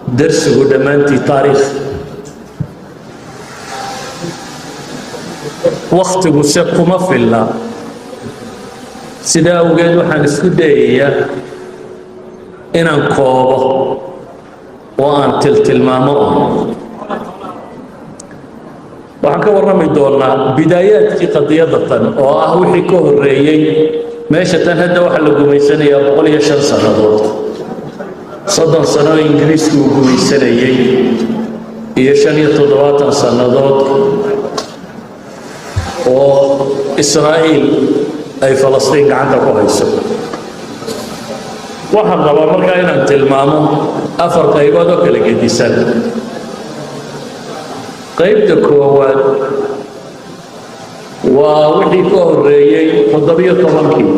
درسه دمانتي تاريخ وقت وسقما في الله سيدا وجدوا حنسكو دايا إن أنكوبه وأن تلتلمامه waxaan ka warrami doonaa bidaayaadkii qadiyadatan oo ah wixii ka horeeyay meesha tan hadda waxa la gumaysanayaa 105 sanadood 30 sano ingiriisku uu gumaysanayay iyo 75 sanadood oo Israa'iil ay Falastiin gacanta ku hayso waxaan rabaa markaa inaan tilmaamo afar qaybood oo kala gedisan qaybta koowaad waa wixii ka horeeyay 17kii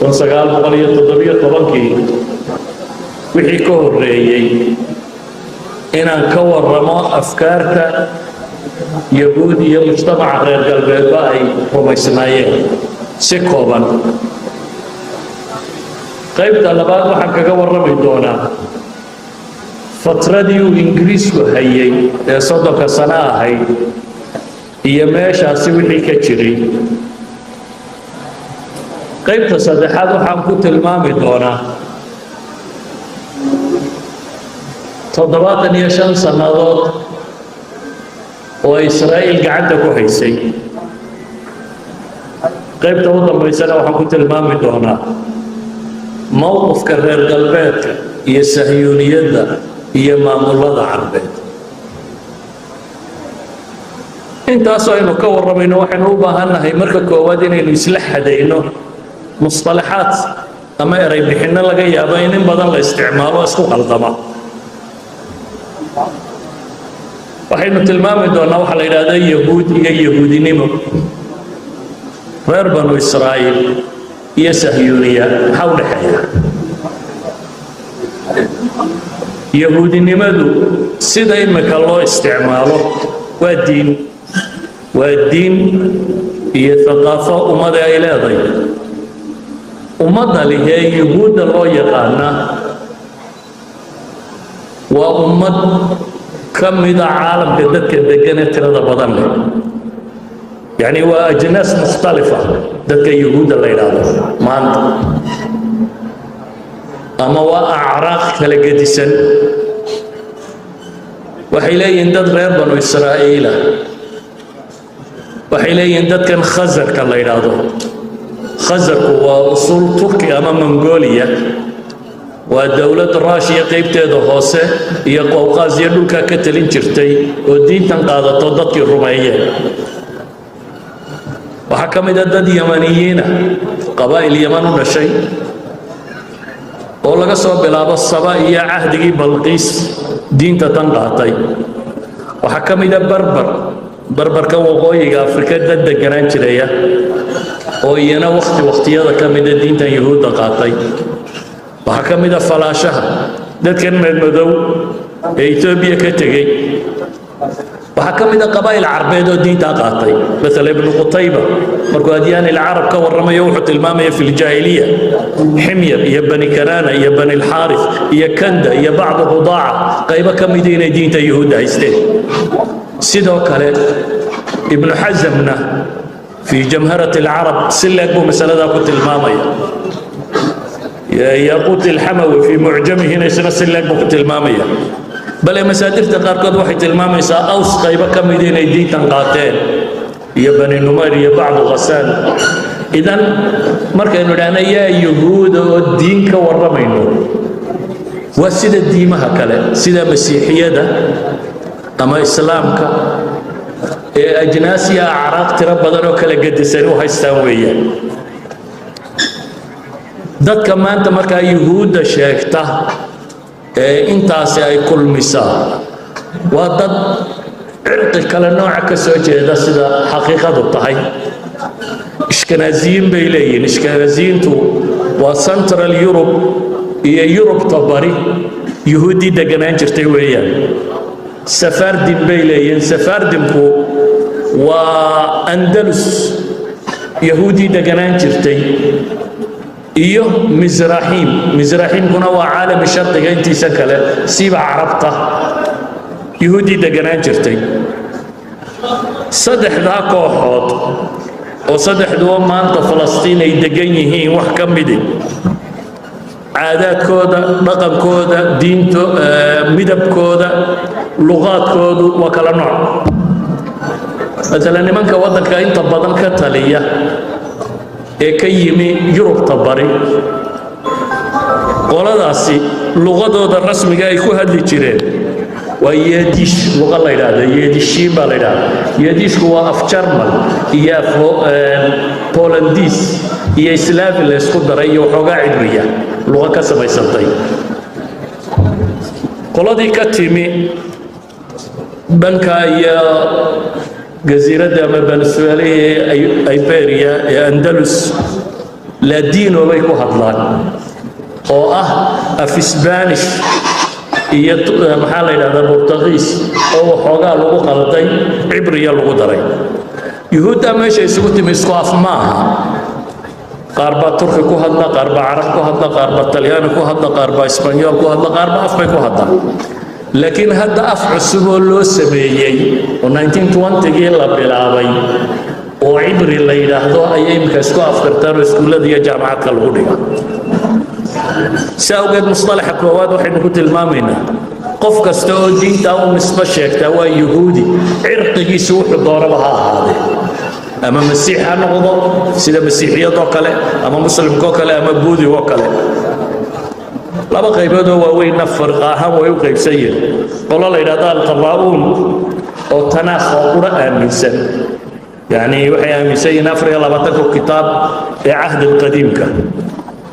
1917kii wixii ka horeeyay inaan ka warramo afkaarta yahuud iyo mujtamaca reer galbeedba ay rumaysnaayeen si kooban qaybta labaad waxaan kaga warrami doonaa فترة إنجليز وهاي صدق سنة هاي هي ماشى سوي كتيري قيب تصدقات وحنقول المامي دونا تضبط يشان سنوات وإسرائيل قاعدة كويسة قيب توضع بيسنا وحنقول المامي دونا موقف كرر قلبات يسهيونية ده هي مامولada carbeed intaas aynu ka warramayno waxaynu u baahanahay marka koowaad inaynu isla xadayno mustalahaat ama eray bixinna laga yaabo in badan la isticmaalo isku qaldama waxaynu tilmaami doonaa waxa la yiraahdaa yahuud iyo yahuudinimo reer banu Israa'iil iyo sahyuuniya maxaa u dhaxeeya yahuudinimadu sida imika loo isticmaalo waa diin iyo thaqaafo ummada ay leedahay ummadda lehee yahuudda loo yaqaana waa ummad ka mid ah caalamka dadka degan ee tirada badan leh yani waa ajnaas mukhtalifa dadka yahuudda la yidhaahdo maanta أما وأعراق كلا جديسن وحيلين دد غير بنو إسرائيل وحيلين دد كان خزر كلا يرادو خزر هو أصول تركيا أمام منغوليا والدولة الراشية قيبت هذا هوسة هي قوقاز يدوك كتلين شرتي والدين تنقاضة تضدك الرومية وحكم دد يمنيين قبائل اليمن ولا شيء oo laga soo bilaabo Saba iyo ahdigii Balqiis diinta tan qaatay waxa kamida barbarka waqooyiga Afrika dad deganaan jiray oo iyana waqtiyada kamida diinta yahuudda qaatay waxa kamida falaashaha dadkan madow ee Itoobiya ka tagay waxa kamida qabaa'il carbeed oo diinta qaatay مثلا ابن قتيبة markuu adiyaan العرب ka warramayo wuxuu tilmaamay fi الجاهلية حمير يا بني كنانة يا بني الحارث يا كندا يا بعض الرضاعة قيبة كمدينة دينة يهودا هيستين سيدو كله ابن حزمنا في جمهرة العرب سلك بمسألة ذا قلت المامية ياقوت الحموي في معجمه هنا سلك بقلت المامية بل مسادر تقاركض واحد المامية أوس قيبة كمدينة دينة قاتين يا بني نمير يا بعض غسان إذن مركا إنه لأنا يا يهود الدين كورمينه وسيدة ديمها كلا سيدة مسيحية ده أما إسلامك أجناسيا أعراق تربضنو كلا قد سنو هايستانوية داد كمان تمركا يهود شاكتا intaasi ay kulmisaa waa dad cirqi kale nooca ka soo jeeda sida xaqiiqadu tahay ishkanaaziyiin bay leeyihiin ishkanaaziyiintu waa central Europe iyo Yurubta bari yahuudi deganaan jirtay weeyaan safaardin bay leeyihiin safaardinku waa Andalus yahuudi deganaan jirtay iyo Mizrahiim kuna waa caalam sharqiga intiisa kale siiba carabta yuhuudi deganaan jirtay saddexda kooxood oo saddexduba maanta Falastiin ay degan yihiin wax ka mid caadaadkooda dhaqankooda diinto midabkooda luqadkoodu waa kala nooc مثلا nimanka wadanka inta badan ka taliya ee ka yimi Yurubta bari qoladaasi luqadooda rasmiga ay ku hadli jireen waa Yiddish luqad la yiraahdo Yiddishiin baa la yiraahdaa Yiddishku waa af Jarmal iyo af Polandis iyo Islaami la isku daray iyo xogaa cibriya luqad ka samaysantay qoladii ka timi dhanka iyo جزيرة ما بنسواليه أيبيريا أندلس لا دين وبيكو هطلان أو في إسبانيش محل هذا برتغيس أو حوغا لغو قلطي عبرية لغو دري يهودا ماشي يسوتي مسقاف معها قاربا تركي كو هدنا قاربا عرب كو هدنا قاربا طليان كو هدنا قاربا إسبانيول كو هدنا قاربا أفبي كو هدنا لكن هذا أفعصه له سبيعي و 1920 لا بلاوي وعبر اللي يلاحظوا أيام كسكو أفكرتار اسكولة دي جامعات كالغودية سأوجد مصطلح كواد وحين كنت المامنة قف كستو دين تاو نسبة شيك تاو يهودي عرقي سوح ضاربها هذه أما مسيح نغضو سيدا مسيحية دوكالي أما مسلم كوكالي أما بودي وكالي laba qaybood oo waaweyn farq ahaan way u qaybsayeen qolo la yiraahdo al-Qaraabuun oo tanaakh qura aaminsan yani waxay aaminsan afriya 20 kitaab ee ahd al-qadiimka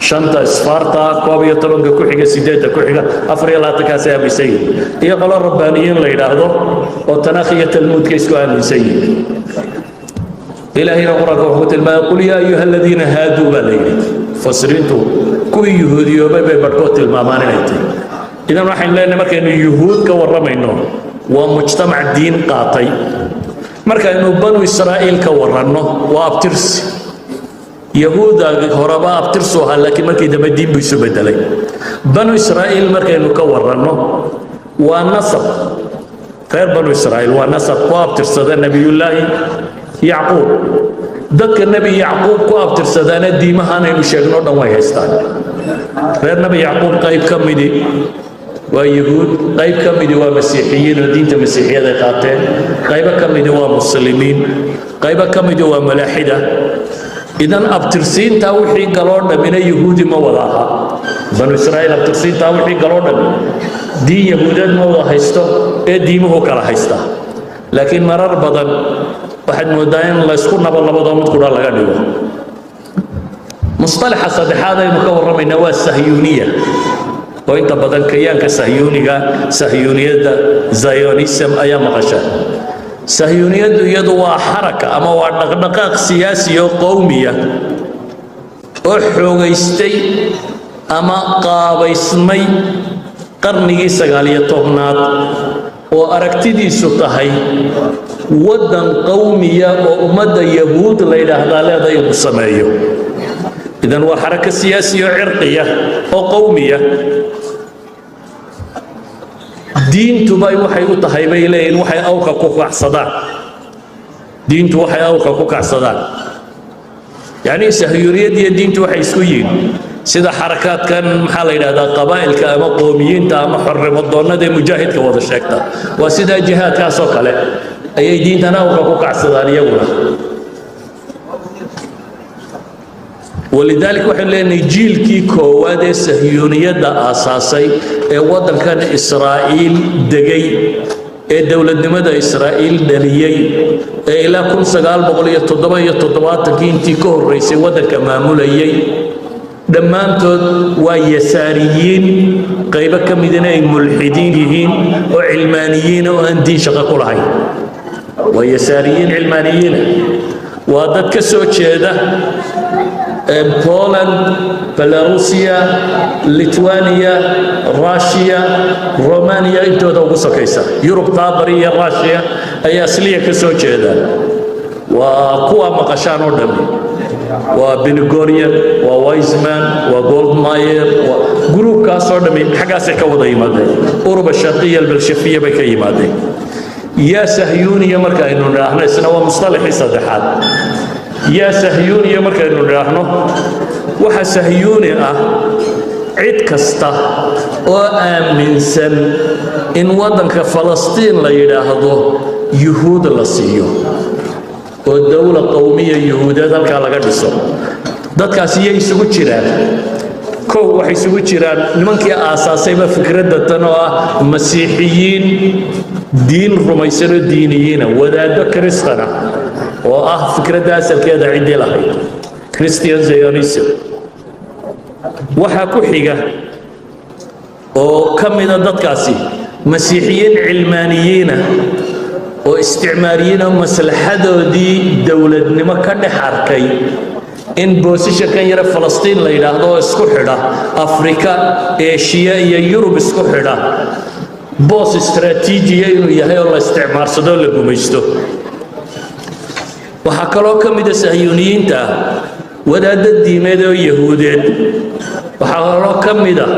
shanta isfarta koob iyo tobanka ku xiga sideedda ku xiga afriya 20 kaas aaminsan iyo qolo rabbaaniyiin la yiraahdo oo tanaakh iyo talmuudka isku aaminsan إلهي نقرأ قوة الماء قل يا أيها الذين هادوا بالليل فسرينتو كوي يهودي وبيبي بركوت المامان نيتي إذا راح نلاقي مركا إنه يهود كورما إنه ومجتمع الدين قاطي مركا إنه بنو إسرائيل كورنه وأبترس يهودا هرباء أبترسوها لكن مركا إذا الدين بيسو بدلي بنو إسرائيل مركا إنه كورنه ونصب غير بنو إسرائيل ونصب وأبترس نبي الله يعقوب ذكر النبي يعقوب كواب ترسدان ديمها أنا يمشينا ودوا يهستان غير نبي يعقوب قيب كمدي ويهود قيب كمدي ومسيحيين ودين المسيحية ذاتين قيب كمدي ومسلمين قيب كمدي وملاحدة إذن أبترسين تاوحي قالونا من يهود ما وراها بنو إسرائيل أبترسين تاوحي قالونا دي يهودان ما وراها يستو ديمه كلا هيستا لكن مرر بدن واحد مودين الله يسكن بالله بدون مذكور الله قالوا مصطلح الصدح هذا مكون من نواة الصهيونية وانت بدل كيان كصهيونية صهيونية زيونيسم أيام غشا صهيونية يدوا حركة أما ودقائق سياسية وقومية وحوغيستي أما قابيسمي قرني سغالية طبنات وأركتدي سطحي ودن قومية وأمد يهود ليلة هذا لا يبصميه إذن هو حركة سياسية عرقية وقومية دين تباي وحي وطهي بيلين وحي أوكا كوكع صدان دين توحي أوكا كوكع صدان يعني سهيورية دي دين توحي سويين سيدا حركات كان محل هذا قبائل كأما قوميين تأما حرم الضونة دي مجاهد كوضا الشاكتا وسيدا جهاد كاسوكا له أي دين تناوكا كوكع صدان يقول ولذلك وحن لأن جيل كي كواد السهيونية دا أساسي وطن كان إسرائيل دقي دولة نمدا إسرائيل دليي إلى كل سقال بقولية تضبط تكين تيكور رئيس وطن كمامولي دمانتود ويساريين قيبا كمدنا ملحدين وعلمانيين وأندين شقا كل هاي ويساريين علمانيين وهذا كسوتش هذا بولند بيلاروسيا ليتوانيا روسيا رومانيا انتو دو قصكيسا يوروب طابرية روسيا اي اصلية كسوتش هذا وقوة مقشان ودمي وبنغوريان ووايزمان وغولدماير وجروب كاسور دمي حاجة كوضع يمادين أوروبا الشرقية البلشفية بكي يمادين يا سهيوني يا مركا إنه نحن سنوا مصطلحي صدحات يا سهيوني يا مركا إنه نحن وح سهيوني عيد كستا وآمن سن إن وطنك فلسطين لا يراهدو يهود لسيو والدولة قومية يهودية ذلك على قد الصوم ذلك سيئي سوى جيران كو وحي سوى جيران لمنك أساسي بفكرة تنوى مسيحيين دين رميسان الدينيين وذا كريستانا فكرة داسل كذا عندي لهي كريستيان زيونيسم waxaa ku xiga oo ka mid ah dadkaasi masiixiyiin cilmaaniyiina oo isticmaariyiina maslaxadoodii dowladnimo ka dhex arkay in boosisha kan yara Falastiin la yiraahdo oo isku xidha Afrika, Aasiya iyo Yurub isku xidha boos istaraatiiji inuu yahay oo la isticmaarsado la gumaysto waxaa kaloo ka mid ah Sahyuuniyiinta wadaadad diimeed oo Yahuudeed waxaa ka mid ah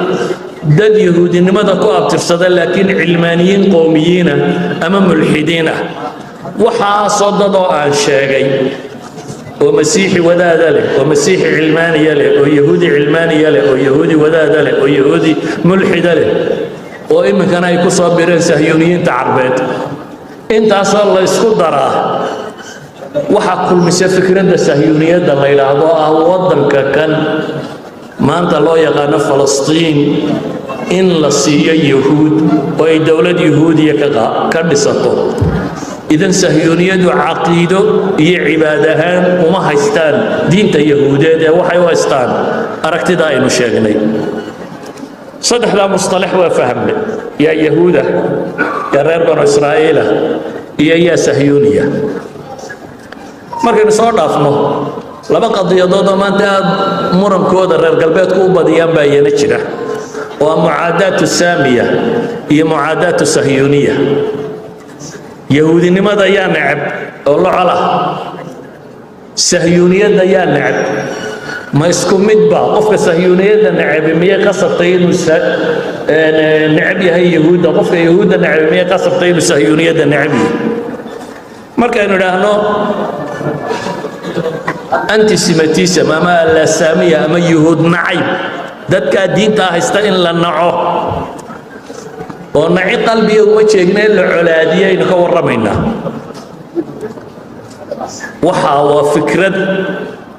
dad yahuudinimada ku abtirsada laakiin cilmaaniyiin qowmiyiin ama mulxidiin ah waxa soo dadoo aan sheegay oo masiixi wadaada leh oo masiixi cilmaaniya leh oo yahuudi cilmaaniya leh oo yahuudi wadaada leh oo yahuudi mulxida leh oo iminkana ay ku soo bireen sahyuuniyiinta carbeed intaasoo la isku daraa waxaa kulmisay fikradda sahyuuniyadda la yidhaahdo ah waddanka kan maanta loo yaqaano Falastiin in la siiyo yahuud oo ay dowlad yahuudiya ka dhisato idan sahyuuniyadu caqiido iyo cibaadahaan uma haystaan diinta yahuudeed ee waxay u haystaan aragtida aynu sheegnay saddexda mustalax waa fahamnay yaa yahuuda yaa reer banu israa'iila iyo yaa sahyuuniya markaynu soo dhaafno laba qadiyadood oo maanta aad murankooda reer galbeedku u badiyaan baa iyana jira oo mucaadaatu saamiya iyo mucaadaatu sahyuuniya yahuudinimada yaa necab oo la cola sahyuuniyadda yaa necab ma isku midba qofka sahyuuniyadda necab miyay qasabtay inuu necab yahay yahuudda qofka yahuudda necab miyay qasabtay inuu sahyuuniyadda necab yahay markaynu idhaahno antisemitism ama lasaamiya ama yuhuud nacayb dadka diinta haysta in la naco oo naci qalbiga uma jeegneen la colaadiyay aynu ka warramaynaa waxa waa fikrad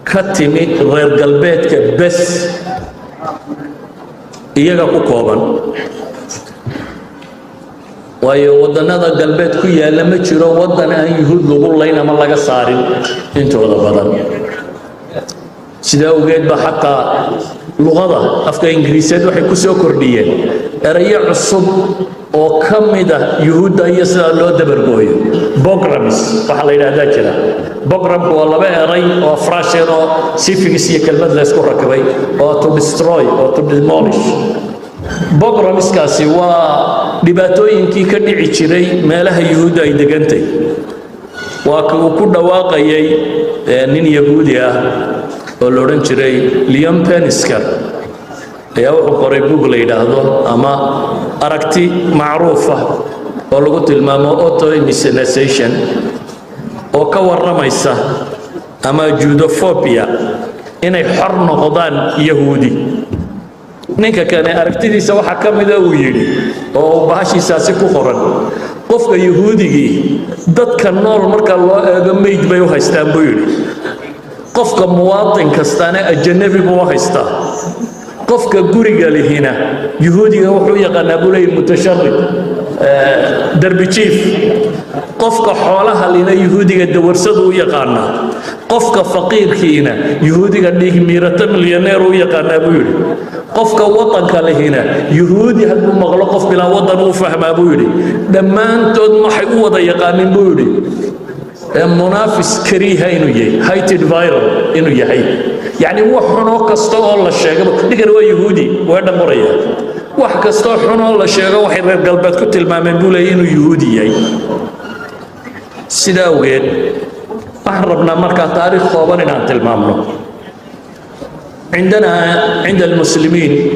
ka timi reer galbeedka bes iyaga ku kooban waayo wadannada galbeed ku yaalla ma jiro waddan aan yuhuud lagu layn ama laga saarin intooda badan sidaa ogeed ba xataa luqada afka ingiriiseed waxay ku soo kordhiyeen erayo cusub oo ka mid ah yuhuudda iyo sida loo dabargooyo pogroms waxa la yidhaahdaa jira pogromku waa laba eray oo frashen oo suffix iyo kelmad la isku rakibay oo to destroy oo to demolish pogromskaasi waa dhibaatooyinkii ka dhici jiray meelaha yuhuudda ay degantay waa uu ku dhawaaqayay nin yahuudi ah oo la odhan jiray Leon Pennisker ayaa wuxuu qoray buug la yidhaahdo ama aragti macruuf ah oo lagu tilmaamo auto-initialization oo ka warramaysa ama judophobia inay xor noqdaan yahuudi ninka kane aragtidiisa waxa ka mid ah uu yiri oo bahashiisaasi ku qoran qofka yahuudigii dadka nool marka loo eego meyd bay u haystaan buu yiri qofka muwaadin kastaana ajnabi buu haystaa qofka guriga lehina yahuudiga wuxuu yaqaanaa bulay mutasharrid darbi jiif qofka xoolaha lina yahuudiga dawarsadu u yaqaanaa qofka faqiirkiina yahuudiga dhig miirata milyaneer u yaqaanaa buu yiri qofka wadanka lehina yahuudi hadduu maqlo qof bilaa wadan uu fahmaa buu yiri dhammaantood maxay u wada yaqaaniin buu yiri منافس كريه إنه يجي هايتد فايرال إنه يجي يعني هو حنو كستو الله شيء دكان هو يهودي وهذا مريا واحد كستو حنو الله شيء واحد غير قلبت كتل ما من بوله إنه يهودي يجي سداوين أحربنا مركز تاريخ خوابنا عن تلمامنا عندنا عند المسلمين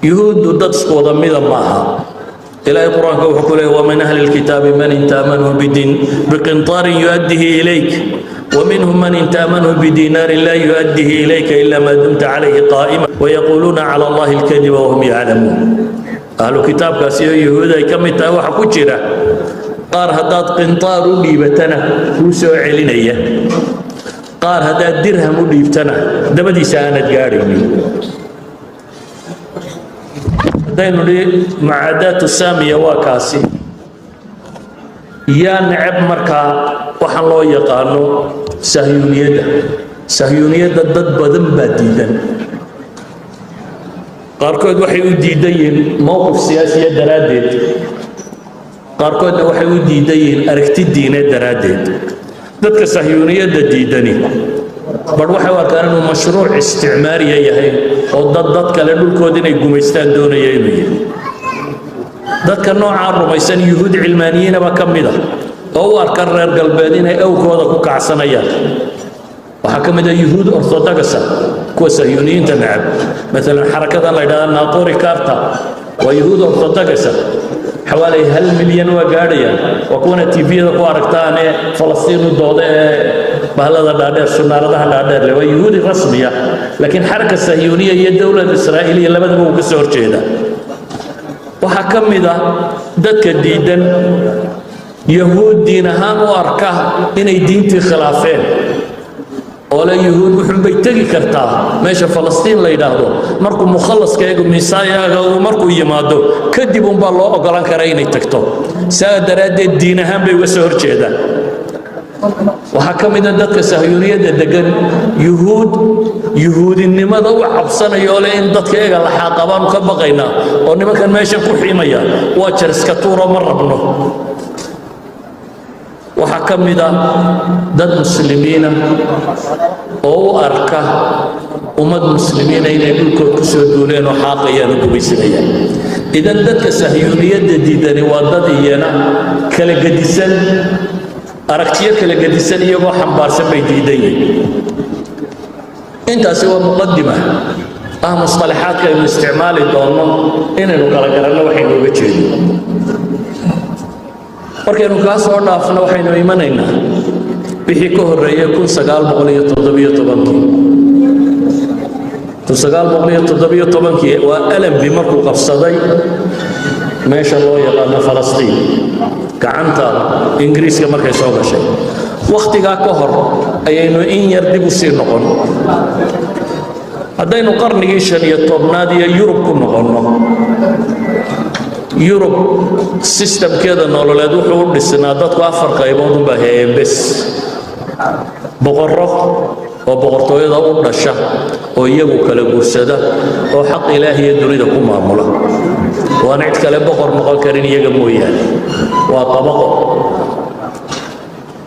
يهود ضد وضميدا معها إلى القرآن وحكوا ومن أهل الكتاب من إن تأمنه بقنطار يؤديه إليك ومنهم من إن تأمنه بدينار لا يؤديه إليك إلا ما دمت عليه قائما ويقولون على الله الكذب وهم يعلمون أهل الكتاب كاسيو يهودا كم يتاوح كجرة قار هداد قنطار ليبتنا وسو علينيا قار هداد درهم ليبتنا دبدي ساند قاريني دينو لي معادات السامية وكاسي يا نعب مركا waxaan loo yaqaano sahyuuniyada dad badan baa diidan qaarkood waxay u diidayeen mowqif siyaasi daraadeed qaarkood waxay u diidayeen aragti diineed daraadeed dadka sahyuuniyada diidani bar waxay arkaan inuu mashruuc isticmaari yahay oo dad kale dhulkooda inay gumaystaan doonayeen dadka nooca rumaysan yuhuud cilmaaniyiin ba kamida oo arka reer galbeed inay awkooda ku kacsanayaan waxa kamida yuhuud orthodox kuwa sahyuuniyiinta nacab مثلا حركه la yiraahdo naaqori karta waa yuhuud orthodox حوالي 1 مليون وغاديا وكنا تيفيدا ku aragtaan Falastiin dooda bahalada dhaadheer sunaaradaha dhaadheer waa yuhuud rasmiya laakiin xaraka sahyuuniya iyo dawladda Israa'iiliya labadaba u ka soo horjeeda waxa kamida dadka diidan يهود دينها وأركه إن دينتي خلافين ولا يهود وحن بيتجي كرتا ماشى فلسطين لا يدهدو مركو مخلص كيجو ميسايا ومركو يمادو كدبون بالله أقلان كراين يتكتو سادراد دينها بيوسهر جدا وحكم إذا دك سهيونية دقن يهود إنما ضو عبسنا يولين دك إيجا الحاقبان كبقينا ونما كان ماشى كحيميا واتشرس كتورة مرة بنو waxaa ka mid ah dad muslimiina oo arka ummad muslimiina inay dhulkooda ku soo duuleen oo xaaqayaan oo gubaysanayaan idan dadka sahyuuniyada diidani waa dad iyana kala gadisan aragtiyo kala gadisan iyagoo xambaarsan bay diidayeen intaasi waa muqaddima mustalaxaadka aynu isticmaali doono inaynu kala garanno waxaynu uga jeedo markaynu ka soo dhaafno waxaynu imanaynaa wixii ka horeeyay 1917 waa alambi markuu qabsaday meesha loo yaqaano Falastiin gacanta Ingiriiska markay soo gashay waqtiga ka hor ayaynu in yar dib u sii noqon haddaynu qarnigii 15aad iyo Yurub ku noqonno يوروب سيستم كذا نولد وحول للسنة دتك أفر قيمون بهاي بس بقرة وبقرطوي ذا ونشة ويجو كلا جسدا وحق إلهي يدري دكم معمولة ونعت كلا بقر مقال كريم يجمو يعني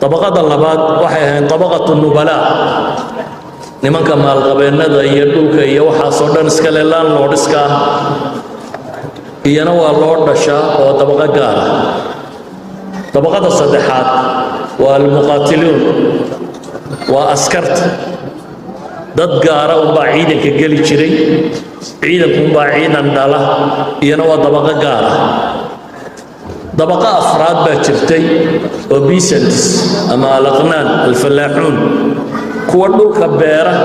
طبقة اللبات وحيها طبقة النبلاء لمن كما القبائل ذا يدوك يوحى صدر سكالان نورسكا iyana waa loo dhashaa oo dabaqo gaar ah dabaqada saddexaad waa al-muqaatiluun waa askarta dad gaara oo baa ciidanka gali jiray ciidanku baa ciidan dhala iyana waa dabaqo gaar ah dabaqo afraad baa jirtay oo peasants ama al-aqnaan al-fallaaxuun kuwa dhulka beera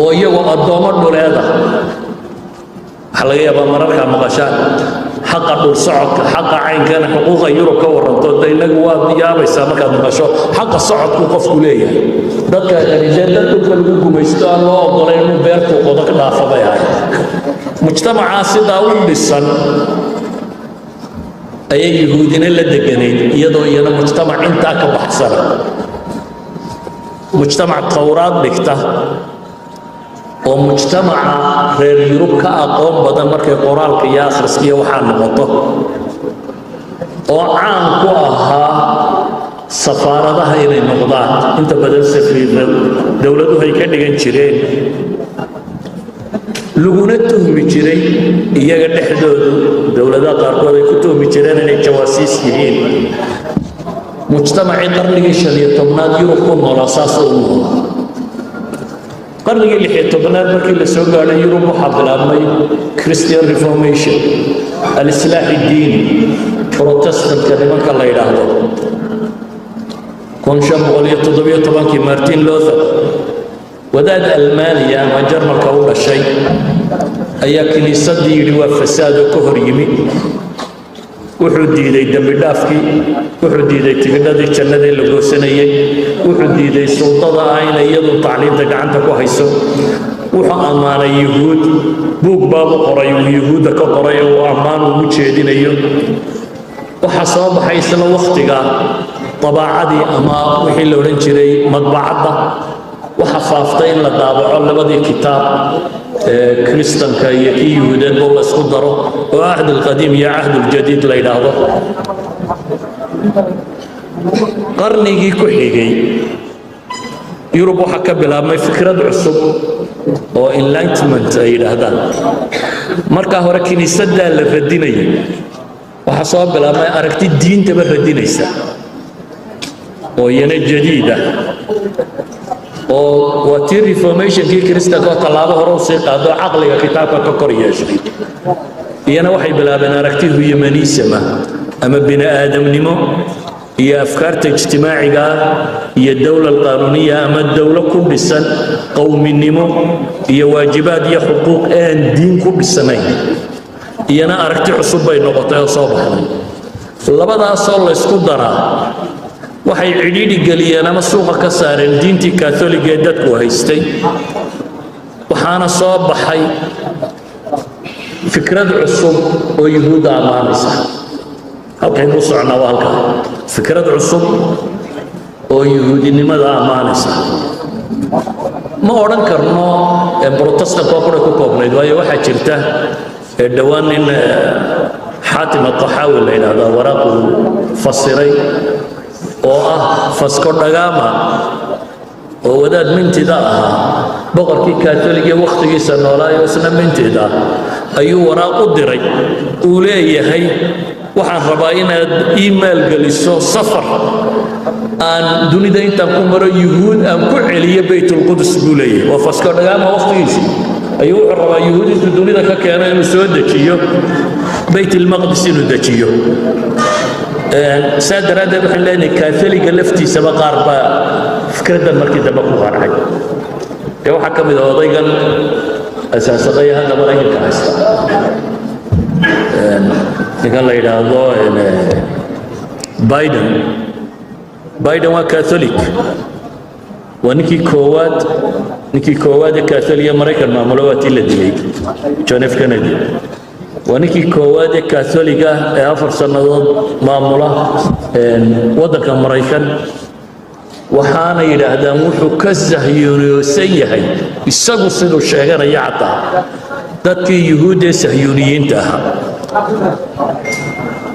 oo iyagoo addoomo dhuleeda حلقة يا مررك مقاشان حق دول صعد حق عين كان حقوق يورو كورنتو دينا جواد يا بس ما كان مقاشو حق الصعد كوقف كلية دك يعني جدا دك الوجو مستوى الله ضرين بيركو قدك دافع بياي مجتمع عاصدا ولسان أي يهودين اللي دقنين يدو ينا مجتمع انت كبحصر مجتمع التوراة بكته ومجتمع غير يوروب كأقوم بدل مركي قرال كي أخرس كي وحان نقطه وعام كوها سفارة هاي النقطات انت بدل سفير دولته هي كان يجن شرين لغونته بشرين إياه قد حدود دولة قارقوة يكتوه بشرين إنه جواسيس يهين مجتمع قرن شريط طبناد يوروب كون على أساس أمور قرن اللي حيته بنات مركي اللي سوق على يوروب وحاضر أمي كريستيان ريفورميشن الإصلاح الديني بروتستانت كلمة الله يرحمه كون شاب ولي تضبيه طبعا كي مارتين لوثر وداد ألمانيا ما جرم كون الشيء أي كنيسة دي فساد وكهر يمي وحدي ذي دم دافكي وحدي ذي تقدر ذي كنا ذي لجو سنية وحدي ذي سلطة عين يدو تعليم تجعنت كويسو وحأمان يهود بوك باب قرية ويهود كقرية وأمان ومشهدين أيوه وحصاب حيث الوقت طبعا أما وحي لو نجري مطبعة وحفافتين لطابع لبدي كتاب كريستان كي يهودين والله اسكدروا وعهد القديم يا عهد الجديد لا يلاحظه قرني كحيجي يوروب حكى بلا ما فكرة عصب أو enlightenment إلى هذا مركه هو كنيسة الردينية وحصاب بلا ما أركتي الدين تبر ردينيسة ويانا جديدة وتي ريفورميشن كي كريستا كو طلابه روسي قادو عقلي كتابك ككورياش يانا وحي بلا بنا ركتي هي منيسمه اما بني ادم نمو هي افكار اجتماعيه هي الدوله القانونيه اما الدوله كبسن قوم نمو هي واجبات هي حقوق ان دين كبسنين يانا اركتي عصب بين نقطه صوبه لبدا صول اسكو درا waxay cidhiidhi galiyeen ama suuqa ka saareen diintii kaatoliga ee dadku haystay waxaana soo baxay fikrad cusub oo yuhuud amaanaysa halkaynu socnaa waa halka fikrad cusub oo yuhuudinimada amaanaysa ma odhan karno protestant oo ku koobnayd waayo waxaa jirta dhawaan in xaatim الطحاوي la yidhaahdo waraaqu fasiray oo Vasco da Gama oo wadaad mintida ahaa boqorkii kaatoliga waqtigiisa noolaayo isna mintida ayuu waraaq u diray uu leeyahay waxaan rabaa inaad email galiso safar aan dunida inta ku maro yuhuud aan ku celiyo baytul qudus buu leeyahay waa Vasco da Gama waqtigiisa ayuu rabaa yuhuud inta dunida ka keenay inuu soo dejiyo baytul maqdis inuu dejiyo سادر هذا بحلاني كاثوليك لفتي سبق أربعة فكرة المركز دبقوا غارحي يو حكم إذا وضيقا أساس غير هذا مرأي كاستا قال لي هذا بايدن وكاثوليك ونكي كواد كاثولية أمريكا المعمولات اللي دلي جون اف كندي ونكي كواد كاثوليكا أفر سنوات معمولة ودك أمريكان وحانا إلى هذا موحو كالزهيوني سيهي يساقو صدو الشيغان يعطى دادكي يهودي سهيونيين تاها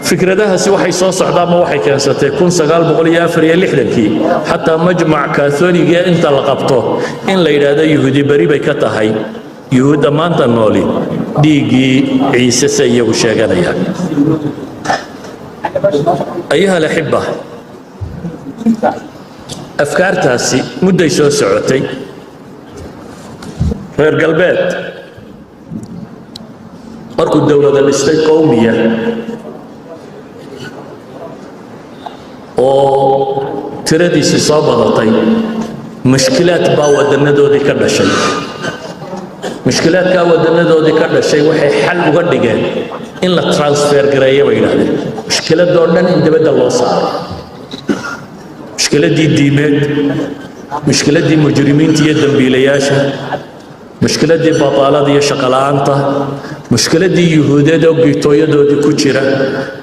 فكرة ده سوحي صوص عدام وحي كان ستكون سقال بغلية فريا لحدكي حتى مجمع كاثوليكا انت لقبته إن ليلة هذا يهودي بريبا كتاهي يهودا مانتا نولي ديجي عيسى سيئ وشاقانيا أيها الأحبة أفكار تاسي مدة يسوى سعوتي غير قلبات مركو الدولة الاستي قومية تردي سيصابة مشكلات باوة دندو دي كرد شيء مشكلات كاودنا دودي كذا شيء وحي حل وقدقين إن لا ترانسفير قرية وينادي مشكلة دورنا إن بدل الله صار مشكلة دي ديمات مشكلة دي مجرمين تيدم بيلياشة مشكلة دي بطالة دي شقلانطة مشكلة دي يهودة دو بيتوية دو دي كوشيرة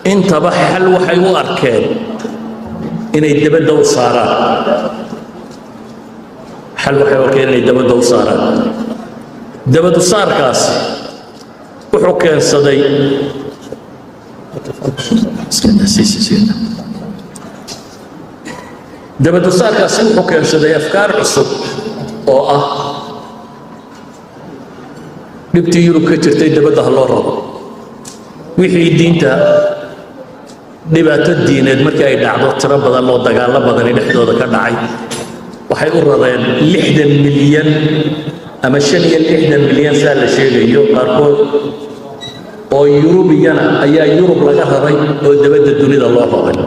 انت بحل وحي واركان إن يدبدو صارا حل وحي واركان إن يدبدو صارا دبدو صار كاس وحكين صدي دبدو صار كاس وحكين صدي أفكار عصب أو نبتي يروك كترتي دبدو هالورا وحي دينتا dhibaato diineed markii ay dhacdo tiro badan oo dagaalo badan dhexdooda ka dhacay waxay u radeen 60 milyan أما الشنية اللي 1 مليون سال شيء يو قاركود أو يوروبيانا أي يوروب لقى هاي أو دبد الدنيا الله فاضل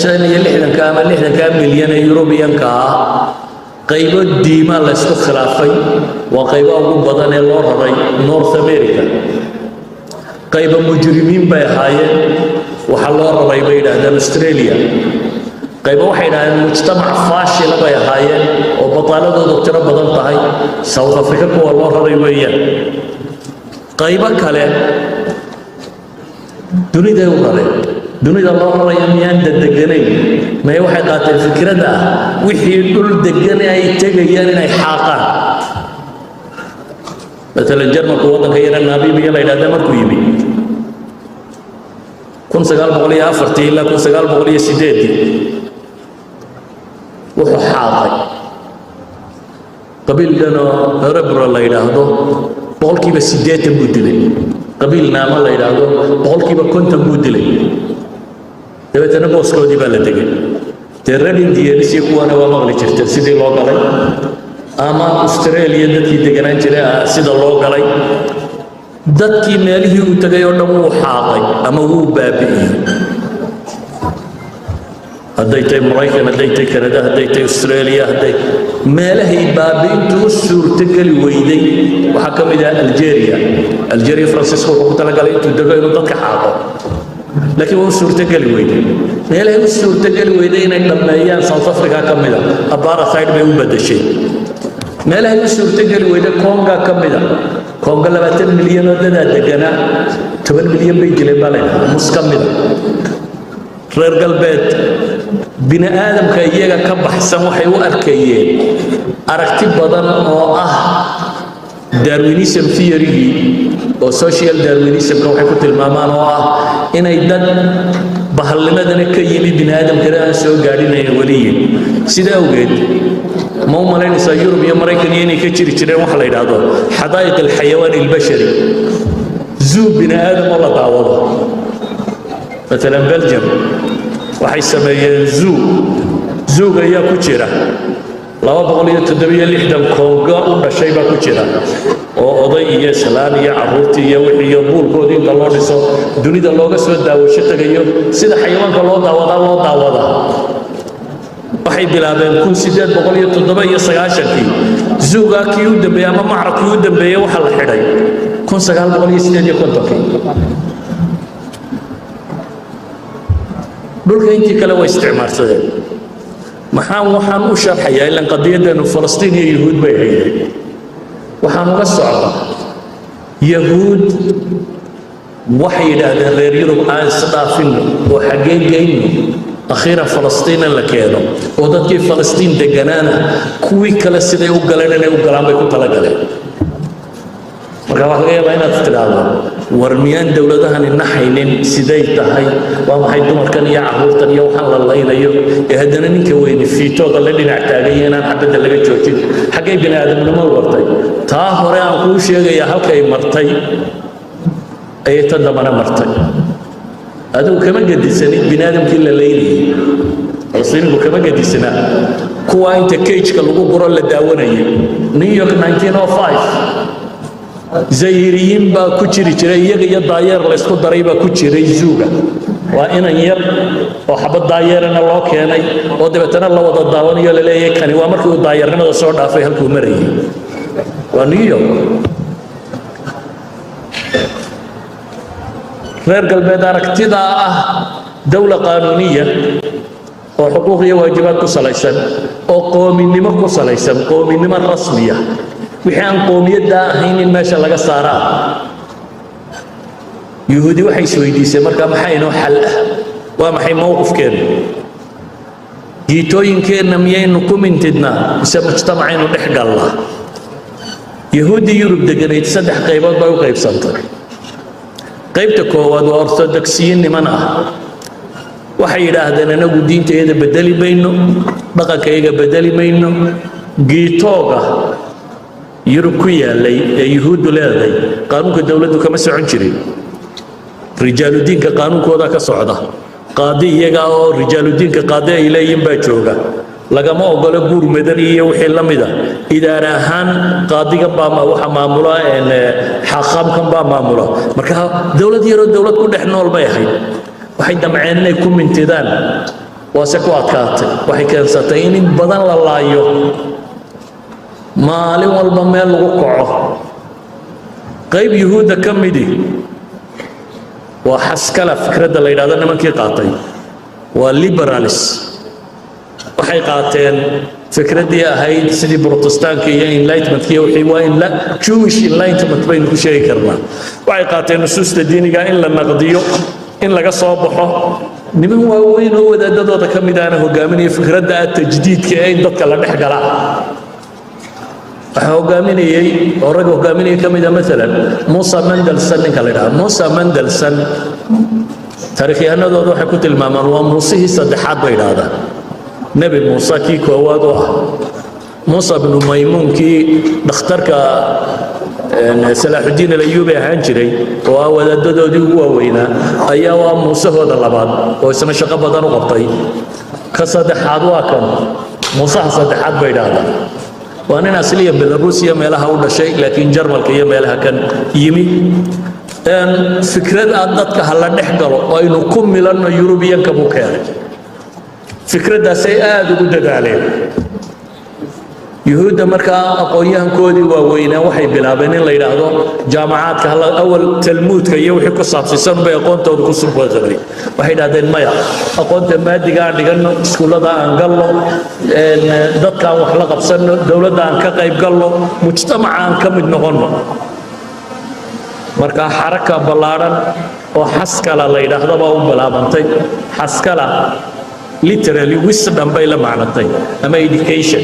شنية اللي كان مليون يوروبيان كا قيبة ديما لسه خلافي وقيبة أبو بدن الله هاي نورث أمريكا قيبة مجرمين بهاي وحلوا ربي بين هذا أستراليا قيبة واحدة المجتمع فاشل بهاي وبطالة دكتورة بدن تهاي ساوث أفريقيا والله ربي قيبة كله دنيا دنيا الله ربي يميان دقنين ما يوحد قاتل الفكرة ده وحي كل دقنين أي تجيان أي حاقة مثلا جرم قوة كيرا النبي بيلا إلى دمر كويبي كن سقال بقولي أفرتي إلا كن سقال بقولي سيدتي وحو حاقة قبيل لنا ربر الله إلى هذا بقولكي بسيدتي مدلين قبيل نام الله إلى هذا بقولكي بكنت مدلين dabeetana booskoodii baa la degay teeradin diyaarisi kuwana waa maqli jirtay sidii loo galay ama Australia dadkii deganaan jiray sida loo galay dadkii meelihii uu tagay oo dhan uu xaaqay ama uu baabi'iyay hadday tahay Maraykan hadday tahay Canada hadday tahay Australia hadday meelahay baabi'intu suurtagali weyday waxaa ka mid ah Algeria Francisco wuxuu talagalay intuu dego inuu dadka xaaqo لكن هو سورة قلويدة هلا هو سورة قلويدة إن لما يان ساوث أفريقيا كمدا أبارة سايد بيوم بدأ شيء هلا هو سورة قلويدة كونغا كمدا كونغا لما 10 مليون وده دكنا 7 مليون بيجي بالنا مسكمدا غير قلبت بني آدم كيجا كبح سموحي وأركيه أركتب بدن أو داروينيزم ثيوري أو سوشيال داروينيزم كم حكوا المامان إن يدد بحلنا دنا كيمي بني آدم كذا سو قاعدين يوليه سيدا وجد مو مالين سيورب يا مريكانيين كتير كتير وحلا يدادو حدائق الحيوان البشري زو بني آدم والله تعوضه مثلا بلجيم waxay sameeyeen zuuga ayaa ku jira 276 kooga u dhashay baa ku jira oo oday iyo salaan iyo caruurtii iyo wixii buulkoodii inta loo dhiso dunida looga soo daawasho tagayo sida xayawaanka loo daawada waxay bilaabeen 1897 zuuga kii u dambeeyay ama macrakii u dambeeyay waxa la xidhay 1958 دول كنتي كلا واستعمار سداد waxaan u sharxayaa in qadiyadana Falastiin iyo Yahuud bay hayeen waxaan uga socdaa Yahuud waxay yiraahdeen reer Yurub aan isdaafin oo xaqiiqeyn akhira Falastiin la keeno oo dadkii Falastiin deganaana kuwii kala siday u galeen inay u galaan bay ku tala galeen marka waxa laga yaabaa inaad tiraahdo warmiyaan dawladahan naxaynin siday tahay waa maxay dumarkan iyo caruurtan iyo waxaan la laynayo ee haddana ninka weyn fiitooda la dhinac taagay inaan xabada laga joojin xagay bini aadamnimo wartay taa hore aan ku sheegaya halkay martay ay tadamana martay aduu kama gadisanid bini aadamkii la laynayay asligu kama gadisana kuwa inta cage-ka lagu guro la daawanayay New York 1905 زيريين با كجري جري يغيا داير لا اسكو داري با كجري زوغا وا ان ير او حبد دايرنا لو كeenay oo dibadana la wada daawanayo la leeyahay kani waa markii uu daayirnimada soo dhaafay halkuu marayay waa New York reer galbeed aragtida dawla qaanuuniya oo xuquuq iyo waajibaad ku salaysan oo qoominimo ku salaysan qoominimo rasmiya وحين قوميدا هين ماشى لقى صارا يهودي وحي سويدي سمركا محاينو حل ومحي موقف كان جيتو يمكن نميين كومين تدنا بس مجتمعين ودحق الله يهودي يوروب دقنيت سدح قيبات باو قيب سنتر قيبتك هو وارثوذكسيين منها وحي راهدنا نقول دين تيدا بدلي بينه بقى كيغا بدلي بينه جيتوغا يوروب كويالي يهود لهذي قانونك الدولة كما سعون جري رجال الدين كقانون كودا كصعدة قاضي يقع رجال الدين كقاضي إليهم باجوغا لقى ما أقول قور مدنية وحي لمدا idaara ahaan qaadigan baa waxa maamula xaqamkan baa maamula marka dawlad yar oo dawlad ku dhex nool bay ahayd waxay damceen inay ku mintidaan waase ku adkaatay waxay keensatay in badan la laayo maalin walba meel lagu kaco qayb yuhuudda ka midi waa xaskala fikradda la yidhaahdo nimankii qaatay waa liberalis waxay qaateen fikraddii ahayd sidii protestaanka iyo enlightenmentka iyo wixii waa in la Jewish enlightenment baynu ku sheegi karnaa waxay qaateen nusuusta diiniga in la naqdiyo in laga soo baxo niman waaweyn oo wadaadadooda ka mid ahna hogaaminaya fikradda tajdiidka ee in dadka la dhex gala hogaaminayay oo rag hogaaminaya ka mid ah maalan Musa Mendelson ninka la yiraahdo Musa Mendelson taariikhyahanadoodu waxay ku tilmaamaan waa muusihii saddexaad bay yiraahdaan nabi Musa kii koowaad oo ah Musa ibn Maymun kii dhakhtarka Salaahuddin al-Ayyubi ahaan jiray oo wadaadadoodii ugu waaweynaa ayaa waa muusahooda labaad oo isna shaqo badan u qabtay ka saddexaad waa kan Musa saddexaad bay yiraahdaan وأنا أصليا بيلاروسيا مالها ودشيء لكن جرمالك هي مالها كان يمي أن فكرة أدتك هلا نحجره وإنه كم ملنا يوروبيان كبوكان فكرة سيئة وجود عليه يهود مركا أقوياء كودي ووينا وحي بلا بين اللي يراهدون جامعات كهلا أول تلمود كي يوحي قصة في سنة بيقون تود قصة بغري وحي هذا الماء أقول تما دقان دقان سكولة دا أنقلوا ضد كان وحلقة بسنة دولة دا أنك قيب قلوا مجتمع أنك من نغنوا مركا حركة بلارن وحسكلا اللي يراهدون باو بلا بنتي حسكلا literally wisdom بيلا معنتين أما education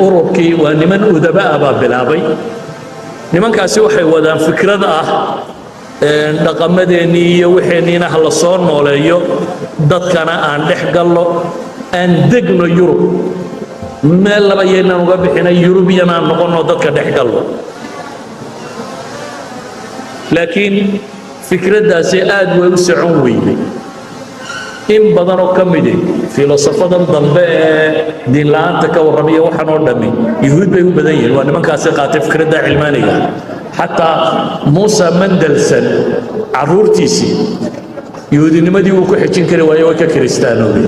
ururkii waa niman udaba baa bilaabay nimankaasi waxay wadaan fikrada ah dhaqamadeennii iyo wixeenniina la soo nooleeyo dadkana aan dhex gallo aan degno Yurub meel laba yeena uga bixinay Yurubiyan aan noqono dadka dhex gallo laakiin fikradaasi aad way u socon weeyday in badan oo ka mid ah filosofadan dambe ee diin la'aanta ka warramaya waxaan oo dhami yuhuud bay u badan yihiin waa nimankaasi qaatay fikradda cilmaaniga xataa Musa Mendelson caruurtiisii yuhuudinimadii uu ku xijin kari waayo way ka kiristaanoobay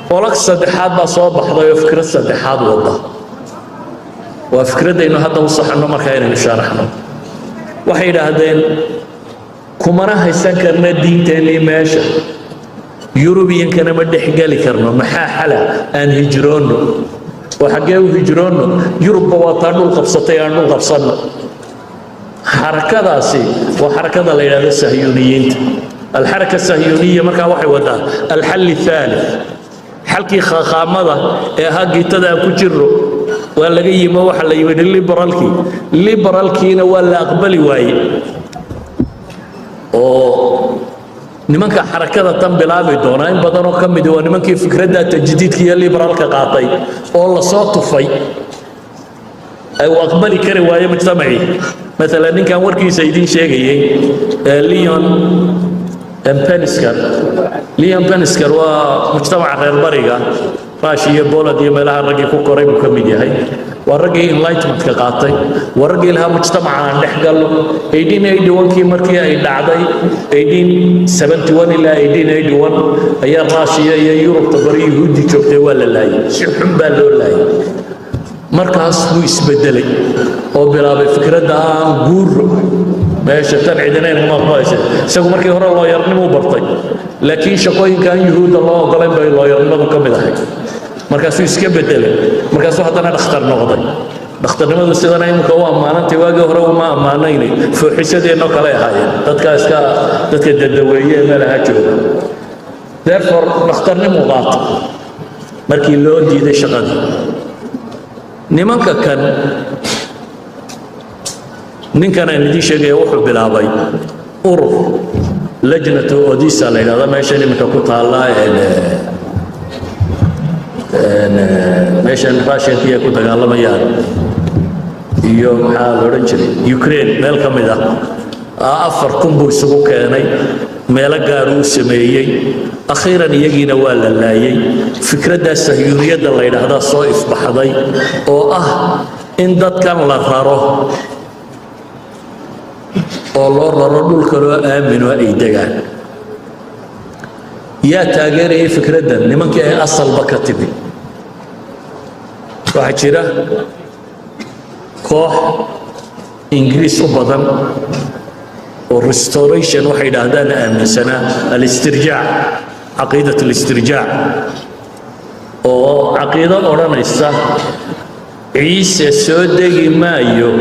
olak saddexaad baa soo baxday oo fikrad saddexaad wada waa fikradaynu hadda u saxno markaa inaynu sharaxno waxay yidhaahdeen kumana haysan karna diinteennii meesha yurubiyankana ma dhexgali karno maxaa xala aan hijroonno oo xaggee u hijroonno yurubba waa taa dhul qabsatay aan dhul qabsanno xarakadaasi waa xarakada la yidhaahdo sahyuuniyiinta alxaraka sahyuuniya markaa waxay wadaa alxalli thalith xalkii khaqaamada ee ahaa giitada aan ku jirro waa laga yimo waxa la yimid liberalkiina waa la aqbali waaye oo nimanka xarakada tan bilaabi doona in badan oo kamid ah nimankii fikradda tajdiidka iyo liberalka qaatay oo la soo tufay ay aqbali kari waaye mujtamaci مثلا إن كان وركي سيدين شيء ليون بنسكر ومجتمع غير بريقة راشية بولا دي ملها الرقي كوكوري مكمل هاي والرقي انلايتمنت كقاطي والرقي لها مجتمع نحقل ايدين ايدوان كي مركي اي دعدي ايدين 71 الى ايدين ايدوان اي الراشية اي يوروب تبري يهودي شوفتي ولا لاي شحن بالو لاي markaas uu isbedelay oo bilaabay fikradda guur meesha tan ciidaneen ma qabaysa isagu markii hore loo yarnimo bartay laakiin shaqooyinkan yuhuudda loo ogolaan bay loo yarnimadu ka mid ahay markaas uu iska bedelay markaas uu haddana dhakhtar noqday dhakhtarnimadu sidana imka waa maanantay waagi hore uma amaanaynay fooxisadeeno kale ahaayeen dadka dadaweeye meelaha jooga therefore dhakhtarnimo qaatay markii loo diiday shaqadii nimanka kan ninkan aan idin sheegay wuxuu bilaabay urur lajnatu odisa la yiraahdo meesha nimanka ku taala meeshan Russian ku dagaalamayaan iyo maxaa la oran jiray Ukraine meel ka mid ah أفركم بوسوق كاني ميلا قارو سميي أخيرا يجينا ولا لاي فكرة السهيونية الله يرحمها صائف بحضي أو إن دت كان لا راره الله رجل كلو آمن وإيدجان يا تاجر إيه فكرة ده نمك إيه أصل بكتبي وحشرة كوح إنجليز وبدن والريستوريشن وحيد هذا آمن سنة الاسترجاع عقيدة الاسترجاع أو عقيدة أورانيسا عيسى سودة مايو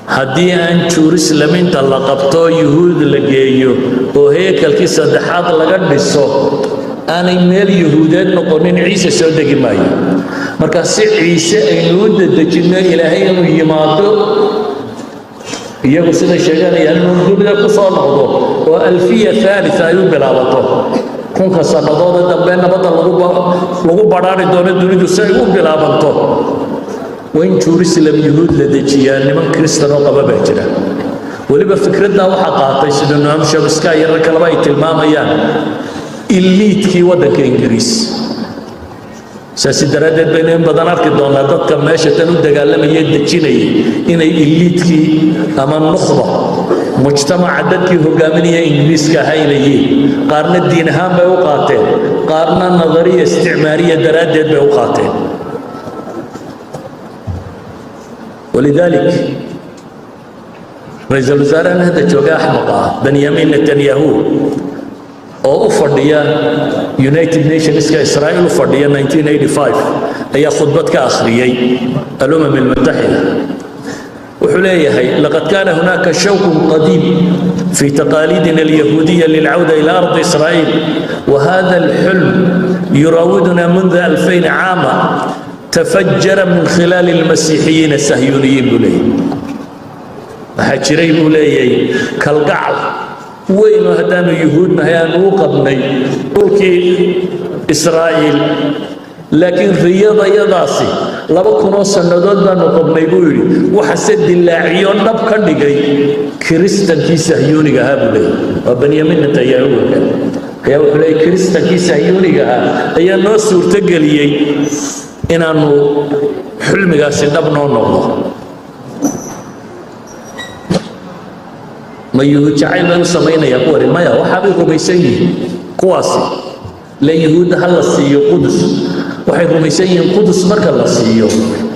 haddii aan Jerusalem-inta la qabto yuhuud la geeyo oo heekalkii saddexaad laga dhiso aanay meel yuhuudeed noqonin ciise soo degi maayo marka si ciise aynu u dedejinno ilaahay inuu yimaado iyagu sida sheeganayaan inuu dunida ku soo noqdo oo alfiya thalitha ay u bilaabato kunka sanadooda dambe nabadda lagu badhaari doono dunidu si ay u bilaabanto وين جورسلم يهود لدجيان لمن كريستيان وقبا جرا ولبا فكرتنا waxa qaatay sida Noam Chomsky iyo kala bay tilmaamayaan elite-kii wadanka Ingiriis saasi daradeed bayneen badan arki doonaa dadka meesha tan u dagaalamaya dajinay inay elite-kii ama nukhba mujtamaca dadkii hogaaminaya Ingiriiska haylayeen qaarna diin ahaan bay u qaateen qaarna nadariya isticmaariya daradeed bay u qaateen ولذلك رئيس الوزراء هذا جوجا أحمقه بنيامين نتنياهو أو أفرديا United Nations كإسرائيل أفرديا 1985 هي خطبة كآخرية الأمم المتحدة وحليها هي لقد كان هناك شوق قديم في تقاليدنا اليهودية للعودة إلى أرض إسرائيل وهذا الحلم يراودنا منذ 2000 عاما تفجر من خلال المسيحيين الصهيونيين بولي حجري بولي كالقعل وين هدانو يهودنا هيانو قبني تركي إسرائيل لكن رياضة يضاسي لابا كنو سندود بانو قبني بولي وحسد اللاعيون نبكن لغي كريستان كي صهيوني غا بولي وبنيامين نتنياهو يا بولي كريستان كي صهيوني غا هي نو سورتغليي inaanu xilmigaasi dhab noo noqdo ma yuhuud jacayl baan u samaynayaa ku warin maya waxaabay rumaysan yihiin kuwaasi la yuhuudda ha la siiyo qudus waxay rumaysan yihiin qudus marka la siiyo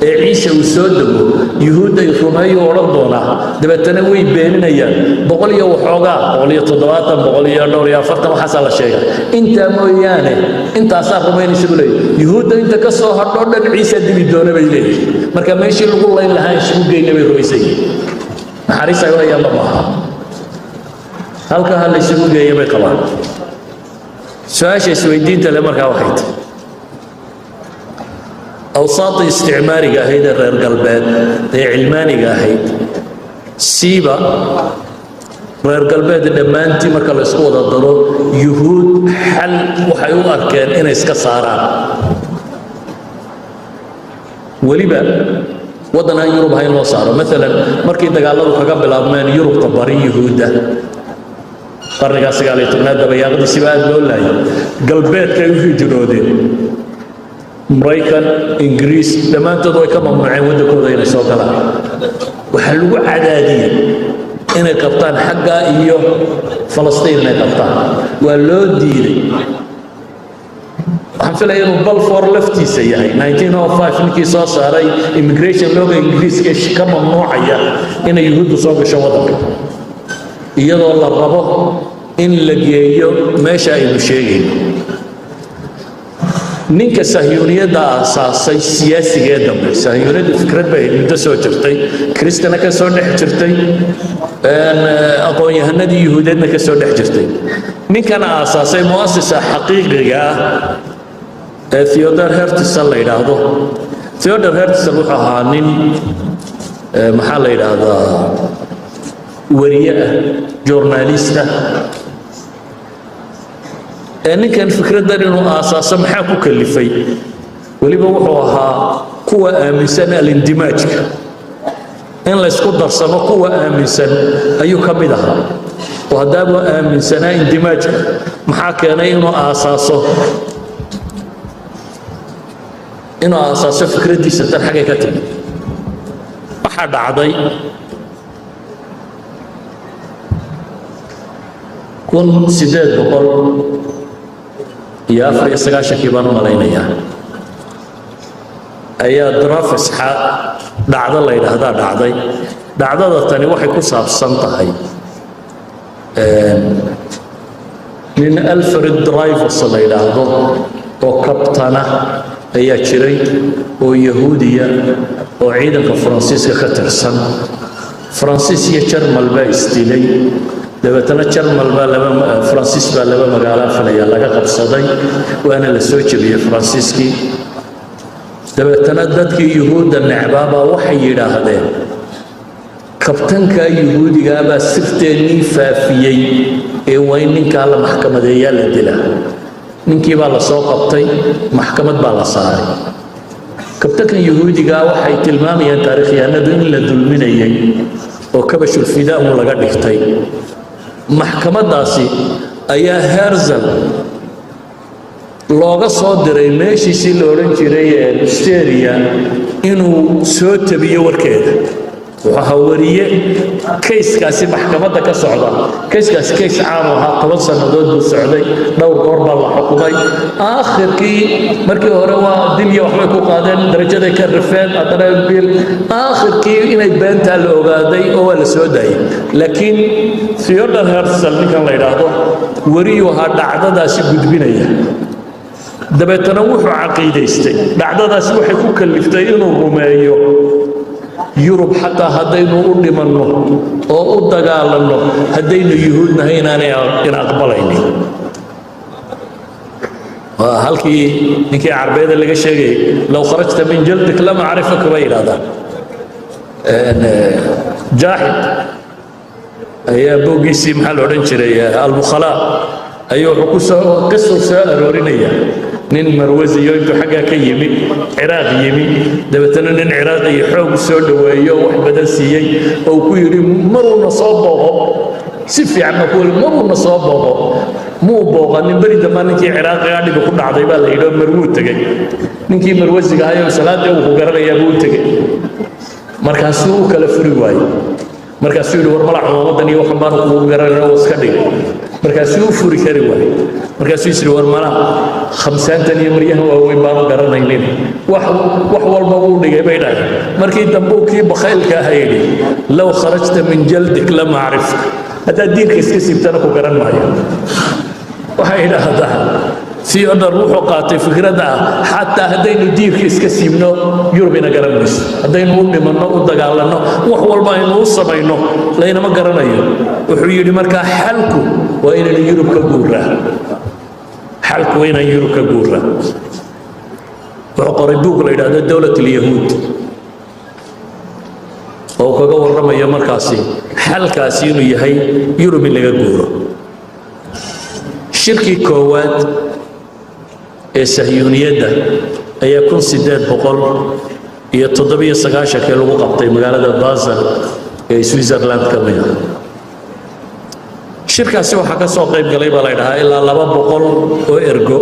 ee ciise uu soo dego yuhuudda ay rumeeyo odhan doonaa dabeetana way beeninayaan boqol iyo waxoogaa boqol iyo toddobaatan boqol iyo dhowr iyo afartan waxaasaa la sheegaa intaa mooyaane intaasaa rumaynaysa buu leeyahy yuhuudda inta ka soo hadhoo dhan ciise dibi doona bay leeyihin marka meeshii lagu layn lahaa isugu geyna bay rumaysan yihiin naxariis ay onayaanba maaha halka ha la isugu geeya bay qabaan su-aasha isweydiinta le markaa waxay tahay أوساط استعماري هيدا غير قلبات هي علماني هيد سيبا غير قلبات لما أنت ما كان يسقط الضرور يهود حل وحيو أركان إن إسكسارا ولبا وضنا يوروب هاي الوصارة مثلا مركي تقالوا قبل أضمان يوروب طبري يهودا قرنقا سقالي تقناد بياغدي سيبا دول لاي قلبات كيف في جنودين مريكان إنجليز لما أنت ضوي كم معين ودك وضينا سوق لا وحلو عدادية إن القبطان حقا إيوه فلسطين إن القبطان ولو ديري waxaan filayaa inuu Balfour laftiisa yahay 1905 ninkii soo saaray immigration looga Ingiriiska ka mamnuucaya inay yuhuuddu soo gasho wadanka iyadoo la rabo in la geeyo meesha aynu sheegayno ninka sahyuuniyadda aasaasay siyaasiga dambe sahyuuniyadda fikrad bay muddo soo jirtay kristana ka soo dhex jirtay aqoon-yahanadii yuhuudeedna ka soo dhex jirtay ninkana aasaasay mu'asisa xaqiiqiga ah Theodor Herzl la yiraahdo Theodor Herzl wuxuu ahaa nin maxaa la yiraahdaa wariye ah journalist ah ninkan fikraddan inuu aasaasa maxaa ku kalifay weliba wuxuu ahaa kuwa aaminsan alindimaajka in la isku darsamo kuwa aaminsan ayuu ka mid ahaa oo hadaba aaminsanaa indimaajka maxaa keenay inuu aasaaso fikradiisa tan xagay ka timid waxaa dhacday kun 894 baan u malaynayaa ayaa drafis dhacdo la yidhaahdaa dhacday dhacdada tani waxay ku saabsan tahay nin Alfred Dreyfus la yidhaahdo oo kabtana ayaa jiray oo yahuudiya oo ciidanka Faransiiska ka tirsan Faransiis iyo Jarmal baa isdilay dabeetana Jarmal baa Faransiis baa laba magaalo filaya laga qabsaday waana la soo jabiyay Faransiiskii dabeetana dadkii yahuudda necbaaba waxay yidhaahdeen kabtanka yahuudiga baa sirteennii faafiyey ee waa in ninkaa la maxkamadeeyaa la dilaa ninkii baa la soo qabtay maxkamad baa la saaray kabtanka yahuudiga waxay tilmaamayaan taariikhyahanadu in la dulminayay oo kabashul fidaa laga dhigtay maxkamadaasi ayaa Herzl looga soo diray meeshiisii la oran jiray Syria inuu soo tabiyo warkeeda waxa wariye kayskaasi maxkamadda ka socda kayskaasi kays caam ah 10 sanadood buu socday dhowr goor baa la xukumay aakhirkii markii hore waa dilyo waxay ku qaadeen darajada ka rifeen adana bil aakhirkii inay beenta la ogaaday oo la soo daayay laakiin Theodor Herzl ninkan la yiraahdo wariyo ha dhacdadaasi gudbinaya dabeetana wuxuu caqiidaystay dhacdadaasi waxay ku kaliftay inuu rumeeyo Yurub xataa haddaynu u dhimanno oo u dagaalanno haddaynu yuhuudnahay inaanay aqbalaynin halkii ninkii carbeeda laga sheegay law kharajta min jaldik lama arifaka bay yidhahdaan jaahid ayaa boogiisii maxaa la odhan jiray albukhalaa ayuu wuxuu ku soo qiso soo aroorinaya nin marwasiyo intuu xaggaa ka yimi ciraaq yimi dabeetana nin ciraaq iyo xoog soo dhaweeyo wax badan siiyey oo ku yiri maruuna soo booqo si fiican ma ku maruuna soo booqo muu booqanin bari dambaan ninkii ciraaqi adhiga ku dhacday baa la yidhi marwuu tegey ninkii marwasiga ahayo salaada uu ku garanayaa buu tegey markaasuu u kala furi waayey markaasuu yidhi war malac ummaddan iyo waxan baan kugu garanaya oo iska dhig markaasuu u furi kari waayey markaasuu yidhi war malac khamsaantan iyo maryahan waaweyn baan garanaynin wax walba wuu dhigay bay dhahay markii dambe uu kii bakhaylka ahaa yidhi low kharajta min jaldik lama acrifka haddaad diinka iska siibtana ku garan maayo waxay yidhaahdaa Theodor wuxuu qaatay fikradda xataa haddaynu diinka iska siibno Yurub ina garan mayso haddaynu u dhimanno u dagaalanno wax walba aynu u samayno laynama garanayo wuxuu yidhi markaa xalku waa inaynu Yurub ka guuraa xalku waa inaynu Yurub ka guuraa wuxuu qoray buug la yidhaahdo dowlad alyahuud oo kaga warramayo markaasi xalkaasi inuu yahay Yurub in laga guuro shirkii koowaad ee sahyuuniyadda ayaa 1897 lagu qabtay magaalada Basel ee Switzerland ka mid ah shirkaasi waxaa ka soo qayb galay baa la yidhaahdaa ilaa 200 oo ergo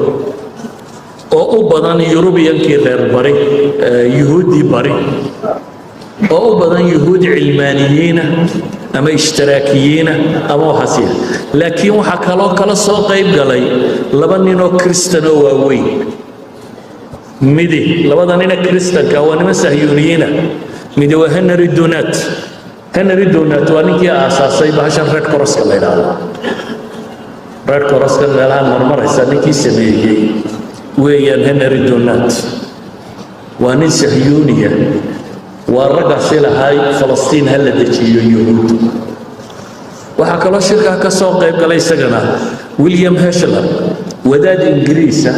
oo u badan Yurubiyankii reer bari yuhuudi bari oo u badan yuhuudi cilmaaniyiina ama ishtiraakiyiina ama waxaasiya laakiin waxaa kaloo kala soo qayb galay laba nin oo kristan oo waaweyn midi labada nin ee kristanka waa niman sahyuuniyiina midi waa Henry Dunant waa ninkii aasaasay bahashan Red Cross-ka la yidhaahdo Red Cross-ka meelaha marmaraysa ninkii sameeyey weeyaan Henry Dunant waa nin sahyuuniya ورجع لهاي فلسطين هل دجيو يهود وحكى له شركة كسوق قيب قال يسجنا ويليام هيشلر وداد إنجليزا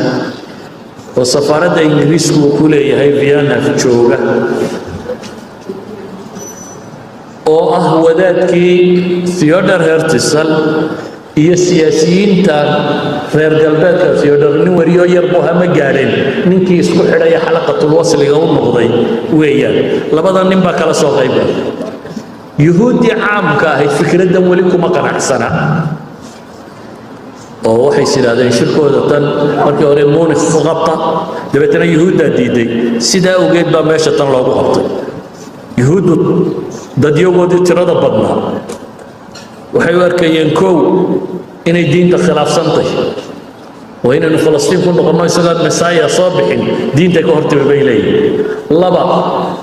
وسفارة إنجليز وكله هاي فيانا في شوغا oo wadaadkii Theodor Herzl iyo siyaasiyiinta reer galbeedka Theodor nin wariyo yar buu hama gaareen ninkii isku xidhay xalaqatul wasliga u noqday weeyaan labada nin baa kala soo qayb galay يهودي عام كاهي فكرة ولكم قناعسنا oo waxay siraadeen shirkooda tan markii hore Munich ku qabta dabeetana yahuudda diiday sida ogeed baa meesha tan loogu qabtay yahuuddu dadyogoodii tirada badnaa waxay u arkayeen kow inay diinta khilaafsantay waa inaynu Falastiin ku noqono isaga Messiah soo bixin diinta ka hortay bay leeyihiin laba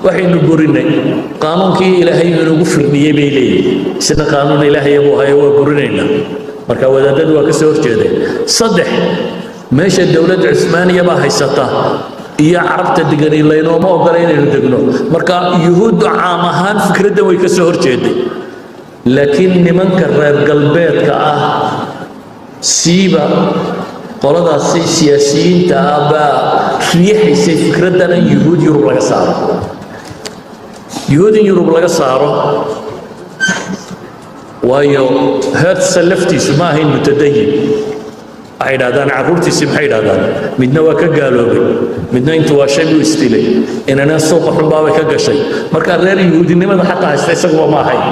waxaynu burinay qaanuunkii Ilaahay inuu firdhiyay bay leeyihiin sida qaanuun Ilaahay uu hayo waa burinayna marka wadaadadu waa ka soo horjeedeen saddex meesha dawladda Cusmaaniya baa haysata iyo carabta degan ilaynooma ogola inaynu degno marka yuhuuddu caam ahaan fikradda way ka soo horjeeday laakiin nimanka reer galbeedka ah siiba qoladaasi siyaasiyiinta ah baa riixaysay fikraddan in yuhuud Yurub laga saaro yuhuud in Yurub laga saaro waayo Herzl laftiisu ma ahayn mutadayin waxay yidhaahdaan carruurtiisi maxay yidhaahdaan midna waa ka gaaloobay midna intuu waa shay u istilay inana suuqa xunbaa bay ka gashay marka reer yuhuudinimada xataa haysta isaguba ma ahayn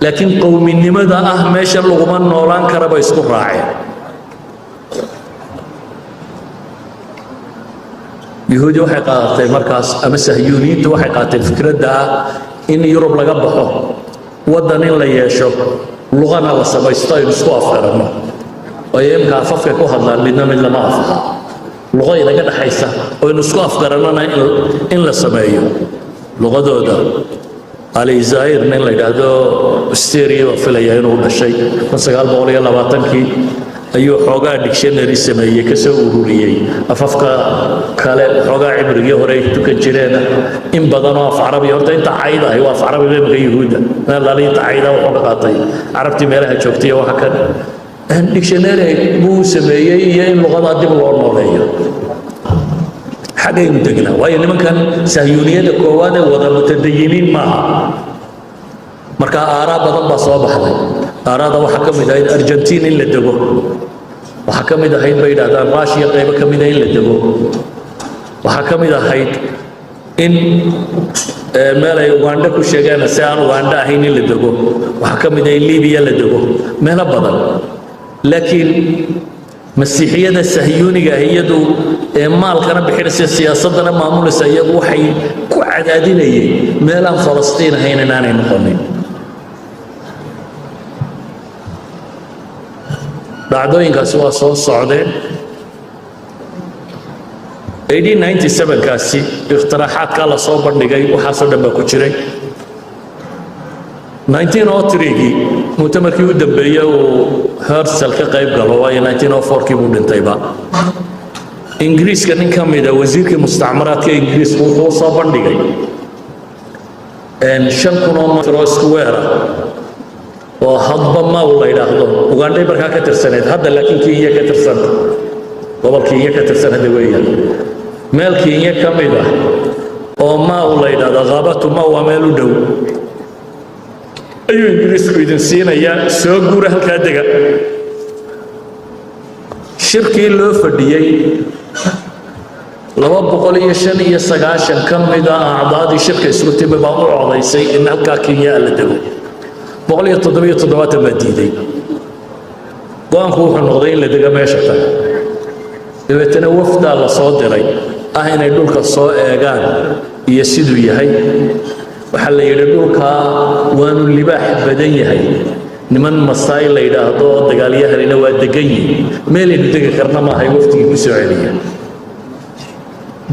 laakiin qowminimada ah meesha laguma noolaan kara bay isku raaceen yuhuudi waxay qaadatay markaas ama sahyuuniyiintu waxay qaateen fikradda ah in Yurub laga baxo waddan in la yeesho luqana la samaysto aynu isku afgarano oo imka afafka ku hadlaan midna mid lama afha luqa inaga dhaxaysa oo aynu isku afgaranana in la sameeyo luqadooda Ali Zaire nin la yidhaahdo Styria filaya inuu dhashay 1920kii ayuu xoogaa dictionary sameeyay ka soo ururiyay afafka kale xoogaa cibrigii hore tukan jireen in badan oo af Carabi horta inta caayda ay waa af Carabi bay Yahuuda meel la inta caayda wuxuu ka qaatay Carabti meelaha joogtay waxa kan dictionary buu sameeyay iyo in luqada dib loo nooleeyo xagay mudagna waayo nimankan sahyuuniyada koowaad ee wada mutadayiniin maaha marka aaraa badan baa soo baxday aaraada waxa ka mid ah Argentina in la dego waxa ka mid ah bay yiraahdaan Russia qayb ka mid ah in la dego waxa ka mid ah in meel ay Uganda ku sheegaan si aan Uganda ahayn in la dego waxa ka mid ah in Libya la dego meel badan laakiin masiixiyada sahyuuniga iyadu maalkana bixinaysa siyaasadana maamulaysa iyagu waxay ku cadaadinayeen meelaan Falastiin ahayn inaanay noqonin dhacdooyinkaasi waa soo socdeen 1897 kaasi ikhtiraxaadka la soo bandhigay waxa soo dhanba ku jiray 1903 mutamarkii u dambeeyay oo Herzl ka qayb galo waayo 1904kii buu dhintayba ingiriiska nin ka mid ah wasiirkii mustacmaraadka ingiriiska wuxuu soo bandhigay 5,000 metr square oo hadba ma la yiraahdo Uganda markaa ka tirsaneed hadda laakiin Kenya ka tirsan gobolka Kenya ka tirsan hada weeyaan meel Kenya ka mid ah oo ma la yiraahdo qaabatu ma waa meel u dhow ayuu ingiriisku idin siinaya soo guura halka dega shirkii loo fadhiyay 295 ka mid ah acdaadii shirka isku timay baa u codaysay in halka Kenya la dego 177 baa diiday go'aanku wuxuu noqday in la dega meesha tan dabeetana wafda la soo diray ah inay dhulka soo eegaan iyo siduu yahay waxa la yiri dhulka waanu libaax badan yahay niman Maasai la yiraahdo dagaalyahanina waa degan yihiin meel ay dega karna ma hay waftigii ku soo celiyay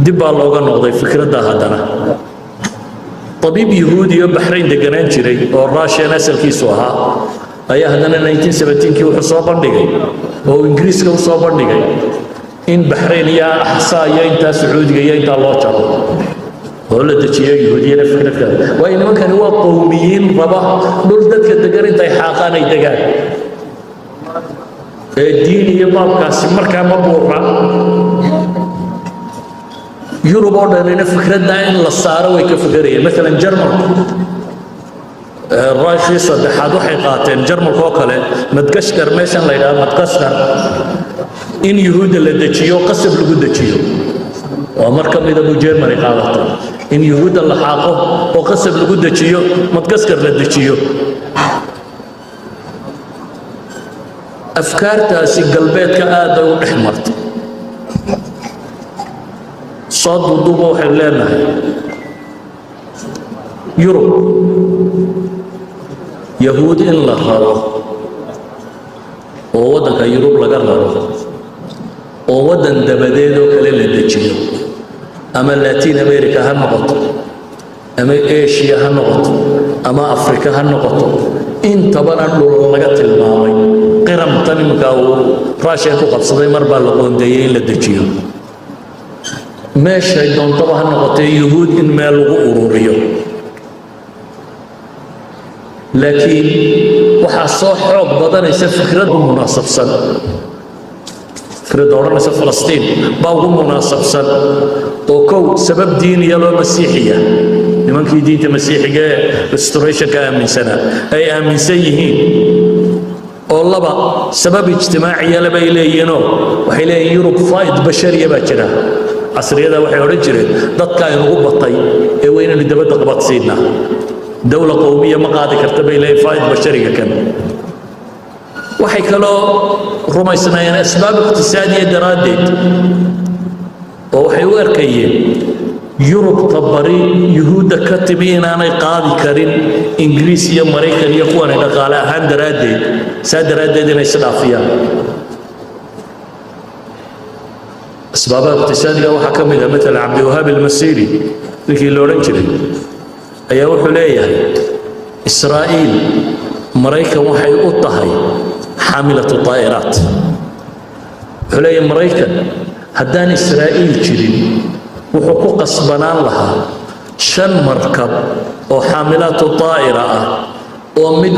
dib baa looga noqday fikradda hadana طبيب يهودي بحرين دقنان جري او راشيا نسل كيسو ها ايا هدنا 1917 كي وحو سو بندغاي او انجليز كو سو بندغاي ان بحرين يا احصاء يا انت سعودي يا انت الله تعالى ولا دجيه يهودي فكرتك واي نما كان هو قوميين ربا دول ددك دغر انت حاقان اي دغان الدين يبقى مركا مبورا يوروب أوردنا فكرة إن الصاروا ويكفكرين مثلا جرمن الراشي صدحادو حقاتين جرمن كوكله مدقشكر ميشان ليدا مدقشكر إن يهود اللي دجيو قصب لقود دجيو ومركب إذا بو جرمن قالته إن يهود الله حاقه وقسم لقود تشيو متكسر للتشيو أفكار تاسي قلبيت كآدة وإحمرت صاد وضوبة وحلانة يوروب يهود إن الله رأى وودك يوروب لقى رأى وودن دبديدو كليل الدجيو أما لاتين أمريكا هالنقط أما إيشيا هالنقط أما أفريقيا هالنقط إنت بنا لقت الماوي قرم تنمك أو راشيا كوكب مربع لقون ديين للدجيو ماشي دون طبعا هالنقط يهود إن ما لغو أوروريو لكن وحصو حوق بدنيس فكرة مناسب سنة فكرة دورنا فلسطين باو مناسب سنة وكو سبب دين يلو مسيحية لمن كي دين مسيحية ريستوريشن كامل سنة أي آمن سيهين والله بقى سبب اجتماعي يلا بيلينو وحيلين يوروب فايد بشرية باكرة عصرية ده وحي ورجري ضد كاين غبطي وين اللي دبت قبط سيدنا دولة قومية ما قاعدة كرتبة إلى فائد بشرية كان وحي كلو رمي سنين أسباب اقتصادية درادت وحي وركيه يوروب طبري يهودا كتبين أنا قاضي كرين إنجليزية أمريكا يقوان إذا قال هان درادت ساد درادت إن إسرافيا أسباب اقتصادية وحكم إذا مثل عبد الوهاب المسيري لكي لورنجري ayaa wuxuu leeyahay Israa'iil Mareykan waxay u tahay xamilatu taayiraat xulay Mareykan haddaan Israa'iil jirin wuxuu ku qasbanaan lahaa 5 markab oo xamilatu taayira ah oo mid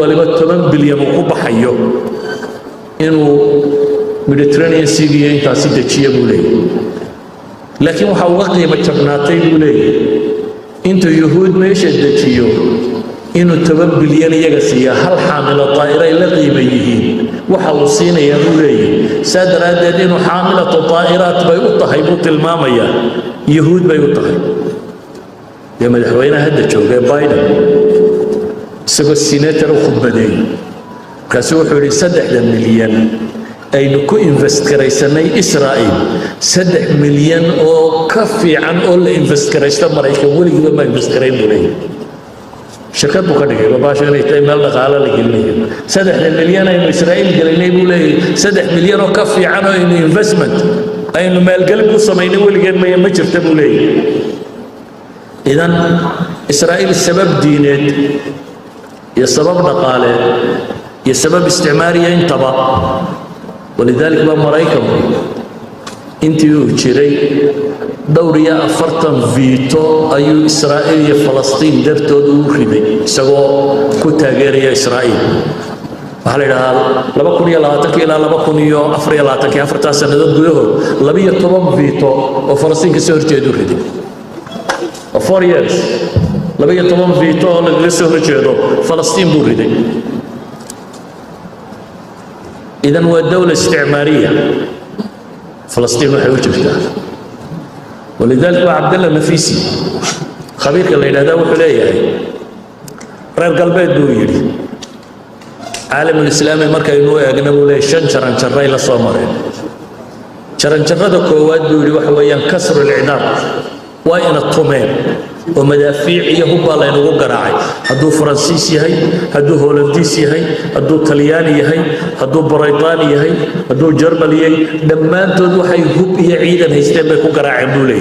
waliba 10 bilyan ku baxayo inuu Mediterranean Sea intaasi dejiyo buu leeyahay لكن وحاول قيمة جبناتي بولي انتو يهود ميشا دجيو انو 7 بليون يغسيا هل حامل طائرة إلا قيمة يهين وحاول صيني يا بولي سادر هذا انو حاملة طائرات بيوطها يبوط المامية يهود بيوطها يا مدحوينا هدا جوغي بايدن سيقو السيناتر وخبدين كاسو حوري 3 مليون aynu ku invest garaysanay Israa'iil 3 milyan oo ka fiican oo la invest garaysta Mareykan waligiiba ma invest garayn bulay shirkad buu ka dhigay baashan ay tahay meel dhaqaale la gelinayo 3 milyan aynu Israa'iil galinay bulay 3 milyan oo ka fiican oo in investment aynu maalgelin ku sameynay waligeed ma jirta bulay idan Israa'iil sabab diineed iyo sabab dhaqaale iyo sabab isticmaariya intaba ولذلك بمريكا انتو جيري دوريا أفرطن فيتو أيو إسرائيل يا فلسطين درتو دو خيبي سغو كتا غيريا إسرائيل وحالي لها لبا كونيا لاتكي لا لبا كونيا أفريا لاتكي أفرطا سندد دويهو لبيا طبام فيتو وفلسطين كسور جيدو خيدي 4 years لبيا طبام فيتو لغسور جيدو فلسطين بو خيدي إذن هو الدولة استعمارية فلسطين وحيوجبتها ولذلك عبد الله النفيسي خبير اللي هذا وحليه رير قلبي دويري عالم الإسلامي مركا ينوي أجنبه لي شنشرا شري لصومرين شرنشرة كواد دويري وحويا كسر العنار وين الطمين ومدافيع يهوب الله ينوغو قراعي هدو فرنسيسي هاي هدو هولنديسي هاي هدو طلياني هاي هدو بريطاني هاي هدو جرمالي هاي دمان تدو حي هوب يعيدا هيستين بيكو قراعي مدولي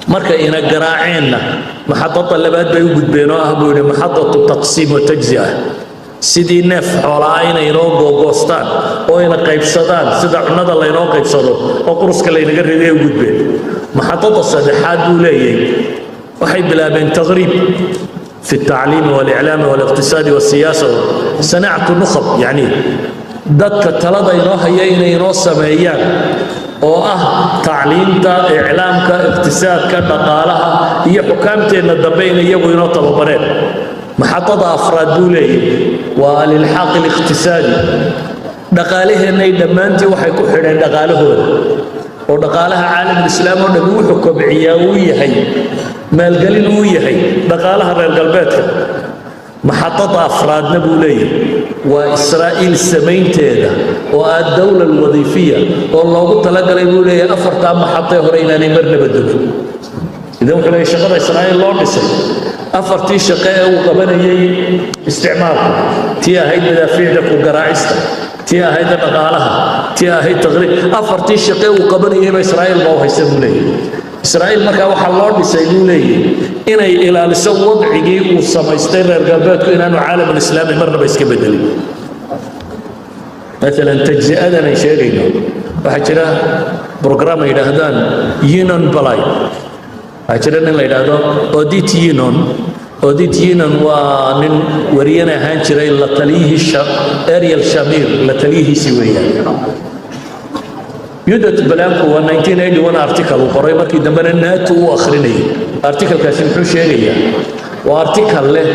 مركا إنا قراعينا محطة اللبات بيوجد بينوها بيوني محطة التقسيم والتجزئة سيدي نف حوالعين ينوغو غوستان وين قيب صدان سيدا عناد الله ينوغو قيب صدو وقرصك اللي نقرر يوجد بين محطة الصدحات دولي وحي بلا بين تغريب في التعليم والإعلام والاقتصاد والسياسة صناعة النخب يعني دك تلدا ينوها ينو سميان oo ah tacliinta iclaamka iqtisaadka dhaqaalaha iyo xukaamteena dambeeyna iyagu inoo tababareen maxatada afraad buu leeyahay waa lilxaq aliqtisaadi dhaqaalaheena dhamaantii waxay ku xidheen dhaqaalahooda ودقالها عالم الإسلام ونبوح كبعية ويهي مالقلين ويهي دقالها غير قلباتها محطة أفراد نبولي وإسرائيل السمين تيدا والدولة الوظيفية والله قلت لك يقول أفرتا محطة هرينا نمر نبدل إذا ممكن يشغل إسرائيل الله نسي أفرتي شقاء وقبنا استعمار تيا هيد مدافعك وقراعستا تيا هيد نقالها تيا هيد تغريب أفرتي شقاء وقبنا يبا إسرائيل ما هو يسمون لي إسرائيل مركا وحا الله نسيقول لي إني إلى لسو وضعي وصميستين الرقابات إنه عالم الإسلامي مرة بيسكي بدلي مثلا تجزئة شيرينا وحجرا برنامج يدهدان ينون بلاي حجرا إن يدهدو أوديت ينون ونن ورينا هانشرا لتليه أريال شامير لتليه سويا يودت بلانكو 1981 ارتكل وقرأي markii dambana NATO uu akhrinay artikelkaasi wuxuu sheegaya waa artikel leh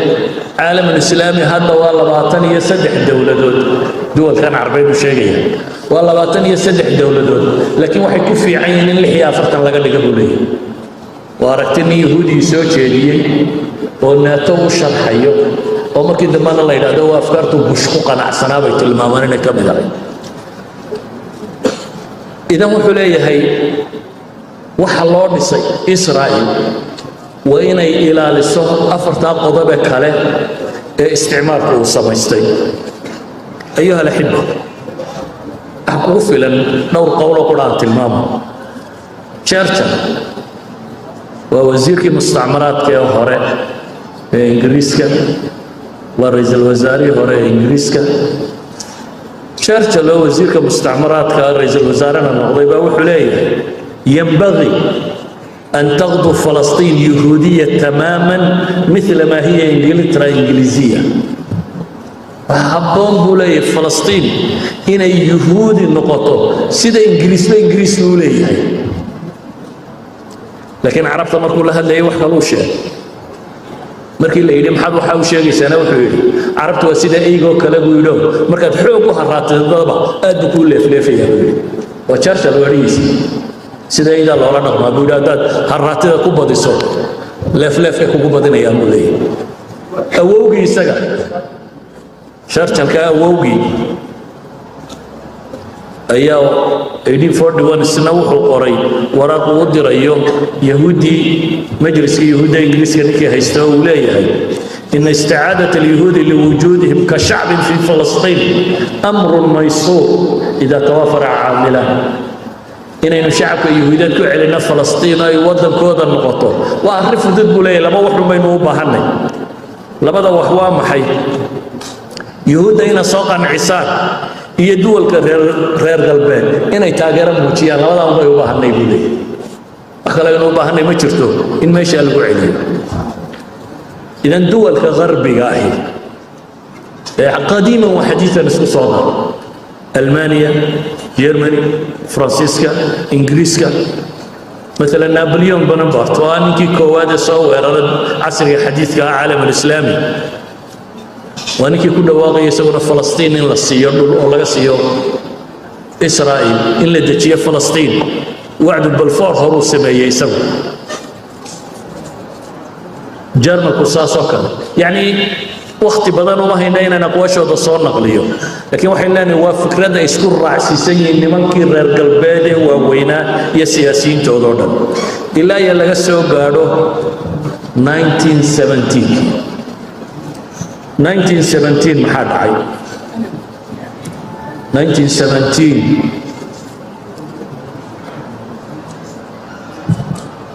caalam islaami hadda waa 23 dawladood duwalkan carbeed uu sheegaya waa 23 dawladood laakiin waxay ku fiican yihiin in 46 laga dhigo buleeyay waa aragtini yahuudi soo jeediyay oo NATO uu sharxayo oo markii dambana la yiraahdo waa afkaartu bush ku qanacsanaa bay tilmaamaan inay ka mid tahay إذا وحليه هي وحلون إسرائيل وإن إلى للسوق أفرت قضاء كله استعمار وصمستي أيها الأحبة أقول فيلم نور قول قرآن المام تشرشل ووزير المستعمرات كهراء إنجليزكا ورئيس الوزراء هراء إنجليزكا تشرشل وزير المستعمرات كرئيس الوزراء النقضي وحليه ينبغي أن تغدو فلسطين يهودية تماما مثل ما هي إنجلترا إنجليزية حبون بولي فلسطين هنا يهودي النقطة سيدا إنجليز بولي لكن عرفت مركو لها اللي وحكالوش markii la yiri maxaad waxa uu sheegaysaa wuxuu yiri carabtu waa sida eego kala guulo markaad xoog u haraatadaba aad ku leefleefaya waa Churchill wariis sida ida loola dhaqmo buudaad haraatada ku badiso leefleefka kugu badinaya mulay awowgi isaga Churchill ka awowgi ayaa 1841 sano wuxuu qoray waraaq uu dirayo yahuudi majliska yahuuda ingiriiska ninkii haysta uu leeyahay in isti'aadat al-yahuudi liwujudihim ka shacb fi falastin amr maysur idha tawafara 'amilan inaynu shacabka yahuudad ku celina falastiin ay wadankooda noqoto waa arrin fudud buu leeyahay laba wax baynu u baahanay labada wax waa maxay yahuuda ina soo qancisaan iyo duwalka reer galbeed inay taageero muujiyaan labada way u baahanay buu leeyahay wax kale inuu baahanay ma jirto in meesha lagu celiyo idan duwalka garbiga ahi qadiiman wa xadiisan isku soo dar ألمانيا جرماني فرانسيسكا إنجليزكا مثلا نابليون بونابرت وانكي كواد صور عصر حديث كعالم الإسلامي وانكي كل واقع يسوون فلسطين إن للسيور ولا سيور إسرائيل إن لدتشي فلسطين وعد بالفور هروس سبعي يسوي جرم قصاص وكذا يعني وقت بدن وما هنا نقواش وده صار نقليه لكن وحنا نوا فكرة إسكور رأسيسي إن من كير القلبين ووينا يسياسيين تودون إلا يلا جسوا قالوا 1917 محد عاي 1917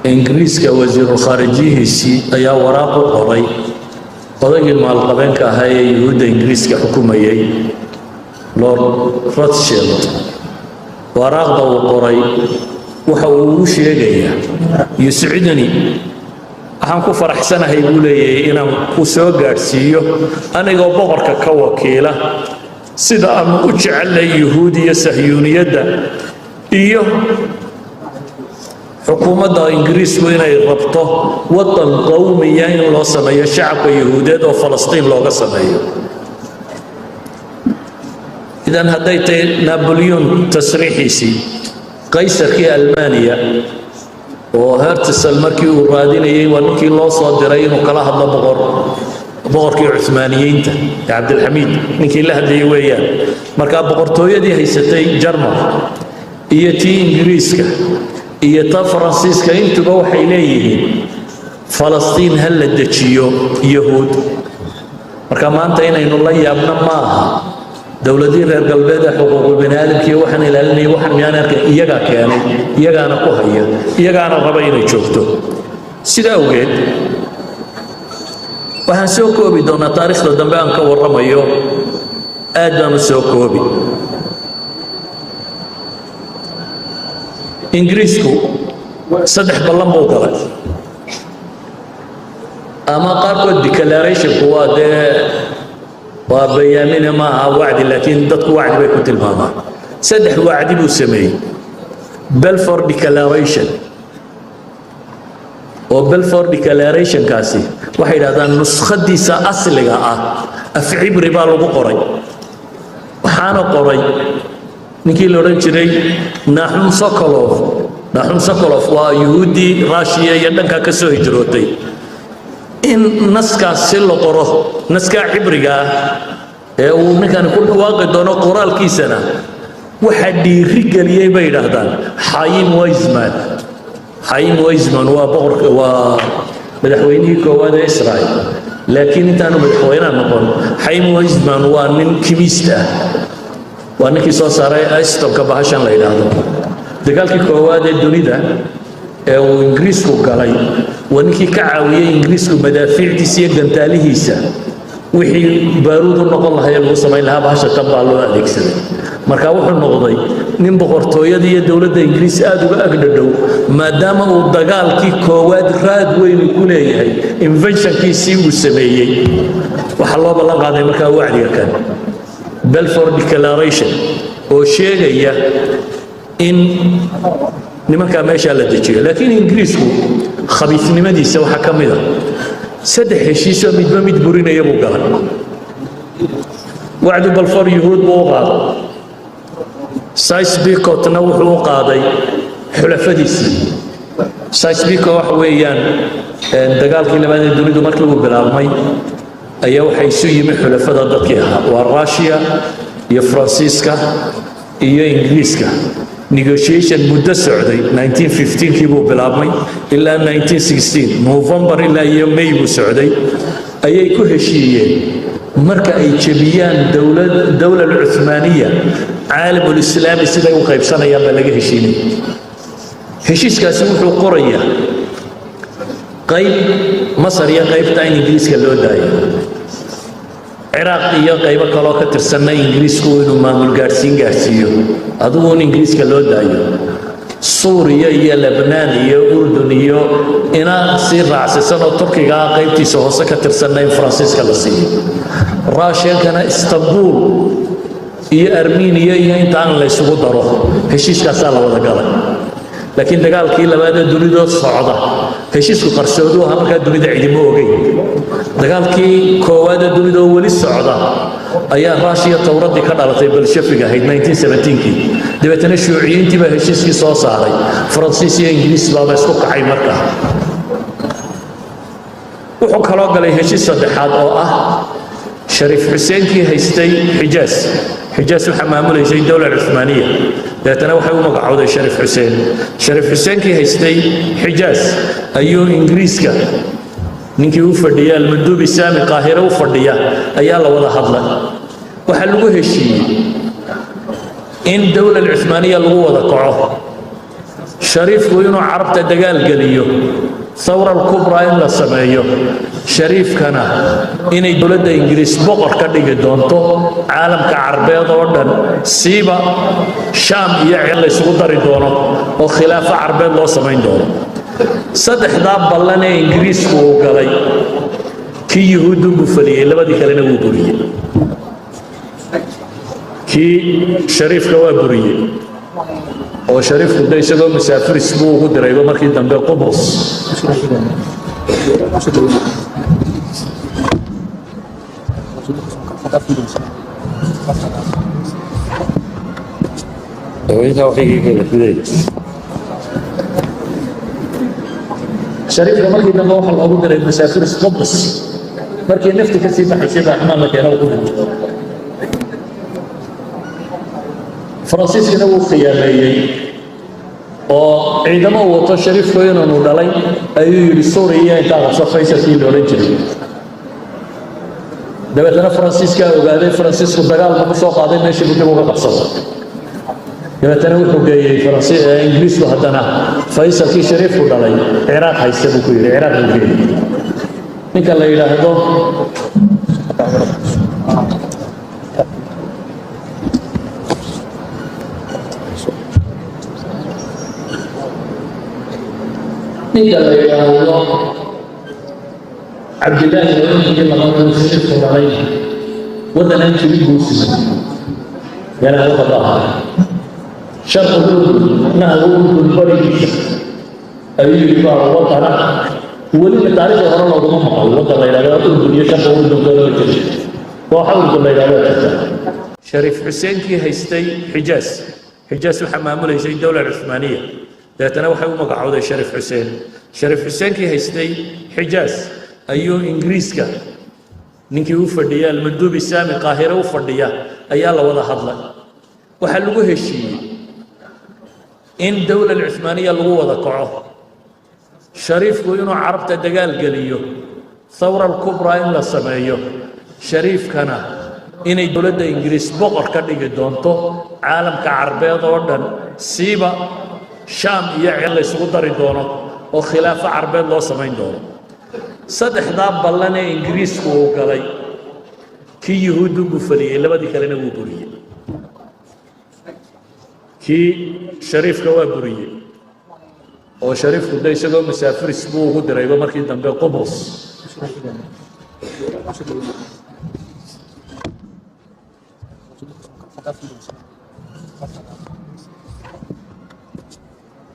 إنجليز كوزير الخارجية سي أيا وراء قري odagii maalqabeenka ahaa ee yuhuudda ingiriiska xukumayay Lord Rothschild waraaqda uu qoray waxa uu u sheegayaa yuscidani waxaan ku faraxsanahay buu leeyahay inaan ku soo gaarsiiyo anigoo boqorka ka wakiila sida aan u jecelahay yuhuudiya sahyuuniyadda iyo حكومة إنجليز وين يربطه وطن قومي يعني لو سميه شعب يهودية وفلسطين لو سميه إذا هديت نابليون تصريحي سي qaysarkii Almaaniya oo Hertzl markii uu raadinayay warkii loo soo diray inuu kala hadlo boqorkii Uthmaaniyiinta Cabdulxamiid ninkii la hadlayay weeyaan marka boqortooyadii haysatay Jarmal iyo tii Ingiriiska iyo ta Faransiiska intuba waxay leeyihiin Falastiin hal la dejiyo Yahuud marka maanta inaynu la yaabna maaha dawladii reer galbeed xuquuqul bini'aadamka waxaan ilaalinay waxaan miyaan arkay iyaga keenay iyagaana ku haya iyagaana raba inay joogto sida awgeed waxaan soo koobi doonaa taariikhda dambe aan ka warramayo aad baan u soo koobi ingiriisku saddex ballan buu galay ama qaarkood declarationku waa dee waa bayaamina ma aha wacdi laakiin dadku wacdi bay ku tilmaamaan saddex wacdi buu sameeyey Balfour Declaration oo Balfour Declaration kaasi waxay yiraahdaan nuskhadiisa asliga ah af cibri baa lagu qoray waxaana qoray ninkii la oran jiray Nahum Sokolov waa Yahuudi Russia iyo dhanka ka soo hijrootay in naskaas si loo qoro naska cibriga ee uu ninkan ku dhawaaqay doono qoraalkiisana waxa dhiiri galiyay bay yiraahdaan Chaim Weizmann waa boqorka waa madaxweynihii koowaad ee Israa'iil laakiin intaanu madaxweynaha noqon Chaim Weizmann waa nin kimista waa ninkii soo saaray astonka bahashan la yiraahdo dagaalkii koowaad ee dunida ee uu Ingiriisku galay ونكي كعاوية إنجليز ومدافع دي سيا جنتاليهيسا وحي بارود النقل الله يلو سماين لها باشا كبا الله عليك سنة مركا وحو النقضي نين بقرطوية دي دولة إنجليز آدو أقددو ما دام الدقال كي كواد راد وين يكون هي انفنشن كي سيو السمية وحالله بالله قاعدة مركا وعدي كان بلفور ديكلاريشن وشيغية إن nimanka meesha la dejiyo laakiin ingiriisku khabiisnimadiisa waxa kamida saddex heshiis oo midba mid burinaya buu galay wacdi Balfour Yahuud buu qaaday Sykes-Picotna wuxuu qaaday xulafadiisii Sykes-Picot wax weeyaan dagaalkii labaad ee dunida markii uu bilaabmay ayaa waxay isu yimi xulafada dadkii ahaa waa Russia iyo Faransiiska iyo Ingiriiska negotiation muddo socday 1915 kii buu bilaabmay ilaa 1916 November ilaa iyo May buu socday ayay ku heshiiyeen marka ay jabiyaan dawlad Uthmaaniya caalamul islaami sida uu qaybsanayaan baa laga heshiinay heshiiskaasi wuxuu qorayaa qayb Masar iyo qaybta Ingiriiska loo daayo Iraq iyo qaybo kale oo ka tirsan Ingiriisku inuu maamul gaarsiiyo adugu Ingiriiska loo daayo Suuriya iyo Lebanon iyo Urdun iyo ina si raacsan oo Turkiga qaybtiisa hoose ka tirsan Faransiiska la siiyo Russia kana Istanbul iyo Armenia iyo intaan la isugu daro heshiiskaas la wada galay laakiin dagaalkii labaad ee dunida socda heshiisku qarsoodu waxa markaa dunida cidimo ogay dagaalkii koowaad ee dunida wali socda ayaa Russia tawradii ka dhalatay Bolshevik ahayd 1917kii dabeetana shuuciyiintii baa heshiiskii soo saaray Faransiis iyo Ingiriis baa isku kacay markaa wuxuu kaloo galay heshiis saddexaad oo ah Sharif Hussein kii haystay Xijaas waxa maamuleysay dawladda Uthmaaniya dabeetana waxay u magacowday Sharif Hussein kii haystay Xijaas ayuu Ingiriiska ninkii u fadhiyay al-Mandubi Sami Qaahira u fadhiya ayaa la wada hadlay waxa lagu heshiiyay in dawladda Uthmaaniya lagu wada kaco Sharifku inuu carabta dagaal galiyo ثورة الكبرى إن لا سمعيه شريف كان إن الدولة إنجليز بقر كدي جدونتو عالم كعربية دوردن سيبا شام يعلى سقطر دونه وخلافة عربية الله سمعين دونه صدق داب بالله إنجليز هو قالي كي يهود بفليه لا بدي كلنا بوريه كي شريف كوا بوريه وشريف قد يسوي مسافر اسبوع قدر يبقى مركز دم قبرص وإنت وحيك كده كده شريف لما كنا نروح الأبو در المسافر قبرص مركي نفتي كسيبة حسيبة أحمد لك أنا وكنا فرانسيس كانوا خيامي وعندما وطن شريف كوينو نودالي أيو يسوريا إنتا صفايسة في لورنجري dabeetana faransiiska ogaaday faransiisku dagaal ma ku soo qaaday meeshii buu dib uga qabsaday dabeetana wuxuu geeyey ingiriisku haddana faysalkii shariifku dhalay ciraaq haysta buu ku yidhi ciraaq buu geeyey ninka la yidhaahdo عبد الله بن الله يشرف عليه ودنا نجيب مسلم قال هذا ظاهر شرط الاردن نهر الاردن بريش اي بار وطن ولي تعرف هرم وضم الوطن الى الاردن يشرف الاردن بريش وحاول الى شريف حسين كي هيستي حجاز الحمام ليس الدوله العثمانيه تتنوح ومقعود شريف حسين كي هيستي حجاز أيو إنجليزكا نينكي وفرديا المندوب السامي القاهرة وفرديا أيا الله ولا حضلا وحلقوه الشيء إن الدولة العثمانية اللي هو ذكره شريف كوينو عربت الدقال قليو ثورة الكبرى إلا سمايو شريف كان إن الدولة الإنجليز بقر كدق دونتو عالم كعربية دوردن سيبا شام يعلي سقطري دونو وخلافة عربية الله سمين دونو saddexdaa ballan ee ingiriisku uu galay kii yuhuuddu gufaliyey labadii kalena wuu buriyey kii shariifka waa buriyey oo shariifku de isagoo masaafiris buu ugu dirayba markii dambe qubrus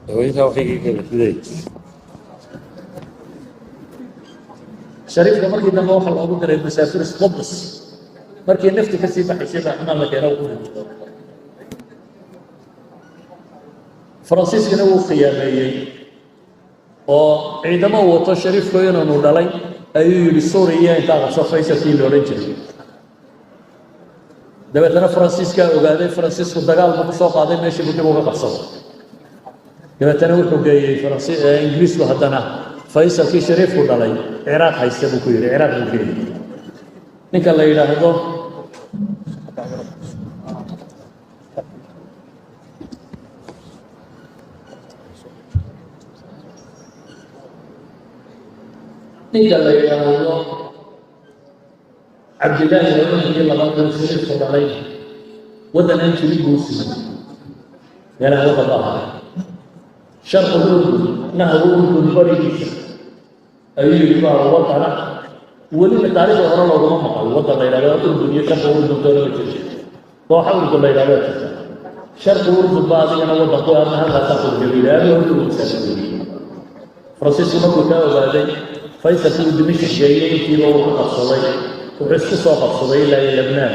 وإنت وحيك كده شريف لما كنا نروح الأبو در المسافر قبرص مركي نفتي كسيبة حسيبة أحمد لك أنا وكنا فرانسيس كانوا خيامي وعندما وطن شريف كوينو نودالي أيو يسوريا إنتا صفايسة في لورنجري dabeetana faransiiska ogaaday faransiisku dagaal ma ku soo qaaday meeshii buu dib uga qabsaday dabeetana wuxuu geeyey ingiriisku haddana faysalkii shariifku dhalay ciraaq haysta buu ku yidhi ciraaq buu geeyey ninka la yidhaahdo عبد الله بن الله يشرف عليه ودنا نجيب مسلم قال هذا ظاهر شرط الاردن نهر الاردن بريش اي بار وطن ولي تعرف هرم وضم الوطن الى الاردن يشرف الاردن بريش وحاول كل الى شرط الاردن بعض انا وضعوا انها تاخذ جميله الاردن مسلمين فرانسيس مكوتا وبعدين فيصل دمشق جايين في روح الصلاه وحسوا سوق الصديلة إلى لبنان.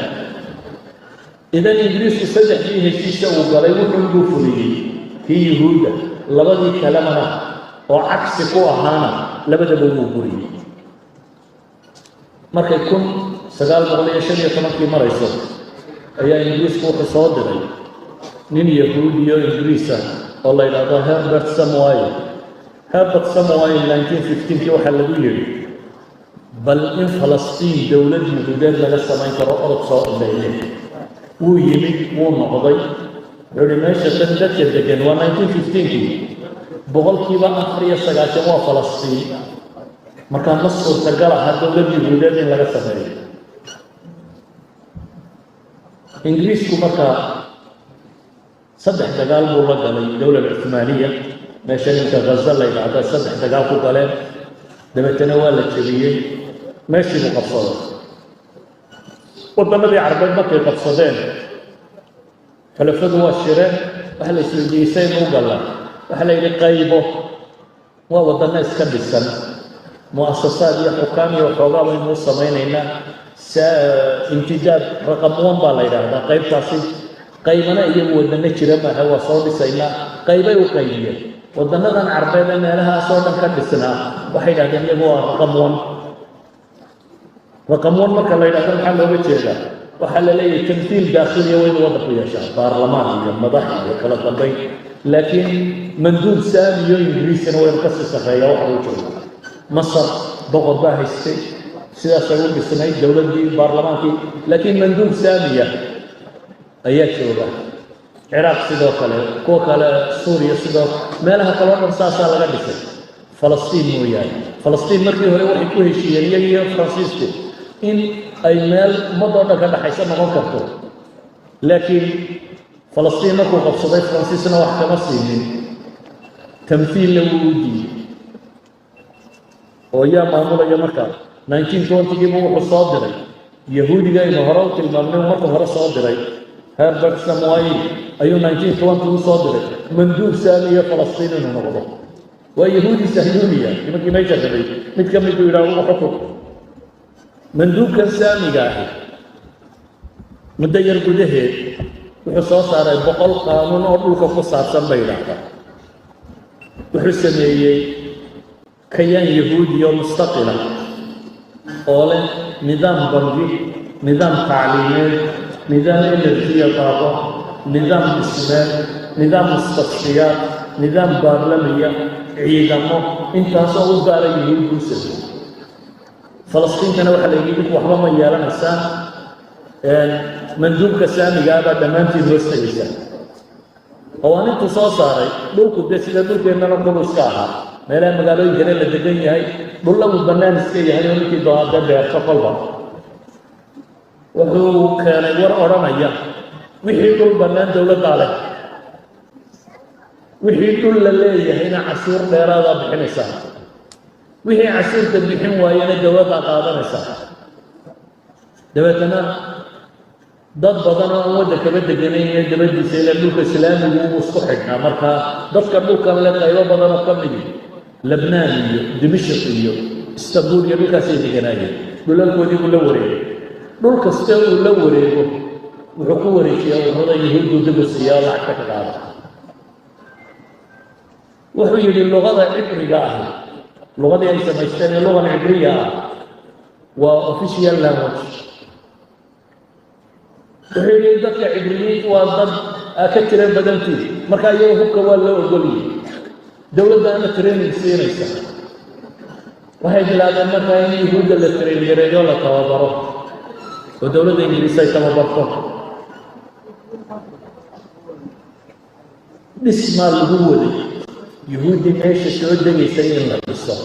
إذا إنجليز يصدق فيه الشيشة وقالوا يقولوا فليه في يهودا لبدي كلامنا وعكس قوهانا لبدا بمبوري. مركي يكون سقال مغلية شرية تمكي مريسو. أي إنجليز قوة صادرة. نين يهودي إنجليزا والله إلى هذا هربرت سامواي 1915 كي وحل بيلي. بل إن فلسطين دولة يهودية لها سمين كرو أرض صائب بينه ويمي ونقضي يقول ماشي تندت يدقن 1915 بغل كيبا أخرية سقاشة فلسطين مكان مصر سقالها دولة يهودية لها سمين إنجليز كمكا صدح دقال بولغة للدولة العثمانية ماشي انت غزة اللي بعدها صدح دقال بولغة دمتنا ولا تشبيه ماشي مقصدة والبلد العربية ما يقصدين فلفظوا الشراء أهل السوديسين وقال أهل يقيبوا ووضعنا يسكب السنة مؤسسات حكامية وحوغاوي موصمين هنا انتجاب رقم 1 بالله هذا قيب تاسي qaybana iyagu wadana jira maaha waa soo dhisaynaa qaybay u qaybiyeen wadanadan carbeed ee meelahaasoo dhan ka dhisnaa waxay yidhahdeen iyagu waa raqam wan marka la yidhahdo maxaa looga jeedaa waxaa la leeyahay tamhiil daakhiliya waynu waddanku yeeshaa baarlamaan iyo madax iyo kala dambayn laakiin manduub saamiyo ingiriisina waynu kasii sarreeya waxa uu jooga masar boqor baa haystay sidaasay u dhisnay dowladdii baarlamaankii laakiin manduub saamiya ayaa jooga ciraaq sidoo kale kuwa kale suuriya sidoo meelaha kaloo dhan saasaa laga dhisay falastiin mooyaane falastiin markii hore waxay ku heshiiyeen iyagiyo faransiisku in ay meel ummadoo dhan ka dhaxaysa noqon karto laakiin falastiin markuu qabsaday faransiisna wax kama siinin tamhiilna wuu u diiyey oo yaa maamulaya markaa 1920giibu wuxuu soo diray yahuudiga aynu hore u tilmaamnay marka hore soo diray herbert samuel ayuu 1920 u soo diray manduub saamiya falastiin inuu noqdo waa yahuudi sahyuuniya nimankii meesha rabay mid ka miduu yidhaah ugu xukun manduubkan saamiga ahi muddo yar gudaheed wuxuu soo saaray 100 qaanuun oo dhulka ku saabsan bay yidhaahdaa wuxuu sameeyey kayaan yahuudi oo mustaqila oo leh nidaam bangi nidaam tacliimeed nidaam enerjiya daaqo nidaam dhismeed nidaam mustaqsiyaad nidaam baarlamiya ciidamo intaasoo u gaara yahuud buu sameeyey falastiintana waxaa la yidhi waxba ma yeelanaysaan manduubka saamigaa baa dhammaantiin hoos tegaysa oo aan intuu soo saaray dhulku dee sida dhulkeennana dhul iska ahaa meelaha magaalooyinkana la degan yahay dhulla uu bannaan iska yahay oo ninkii doonadee beerto kolba wuxuu keenay war odhanaya wixii dhul bannaan dowladdaa leh wixii dhul la leeyahayna cashuur dheeraadaa bixinaysaa wixii cashuurta bixin waayana dowladdaa qaadanaysaa dabeetana dad badan oo aan waddankaba deganayn ee dabadiisa ilaa dhulka islaamigu uu isku xidhnaa markaa dadka dhulkan le qaybo badan oo ka midi lebnaan iyo dimashq iyo istanbuul iyo dhulkaasay deganaayeen dhulalkoodii buu la wareegay dhul kasta uu la wareego wuxuu ku wareejiyaa ururada yahuuddu dibasiiya oo lacagta ka qaada wuxuu yidhi luqada cibriga ahi luqadii ay samaysteen ee lugan cibriya ah waa official language wuxuu yidhi dadka cibriyiintu waa dad ka tira badantii marka iyaga hubka waa loo ogoliyey dowladdaana training siinaysa waxay bilaabeen markaa in yahuudda la train gareeyo la tababaro oo dowladda ingiriis ay tababarto dhismaa lagu waday yahuuddii meesha soo degaysa in la dhiso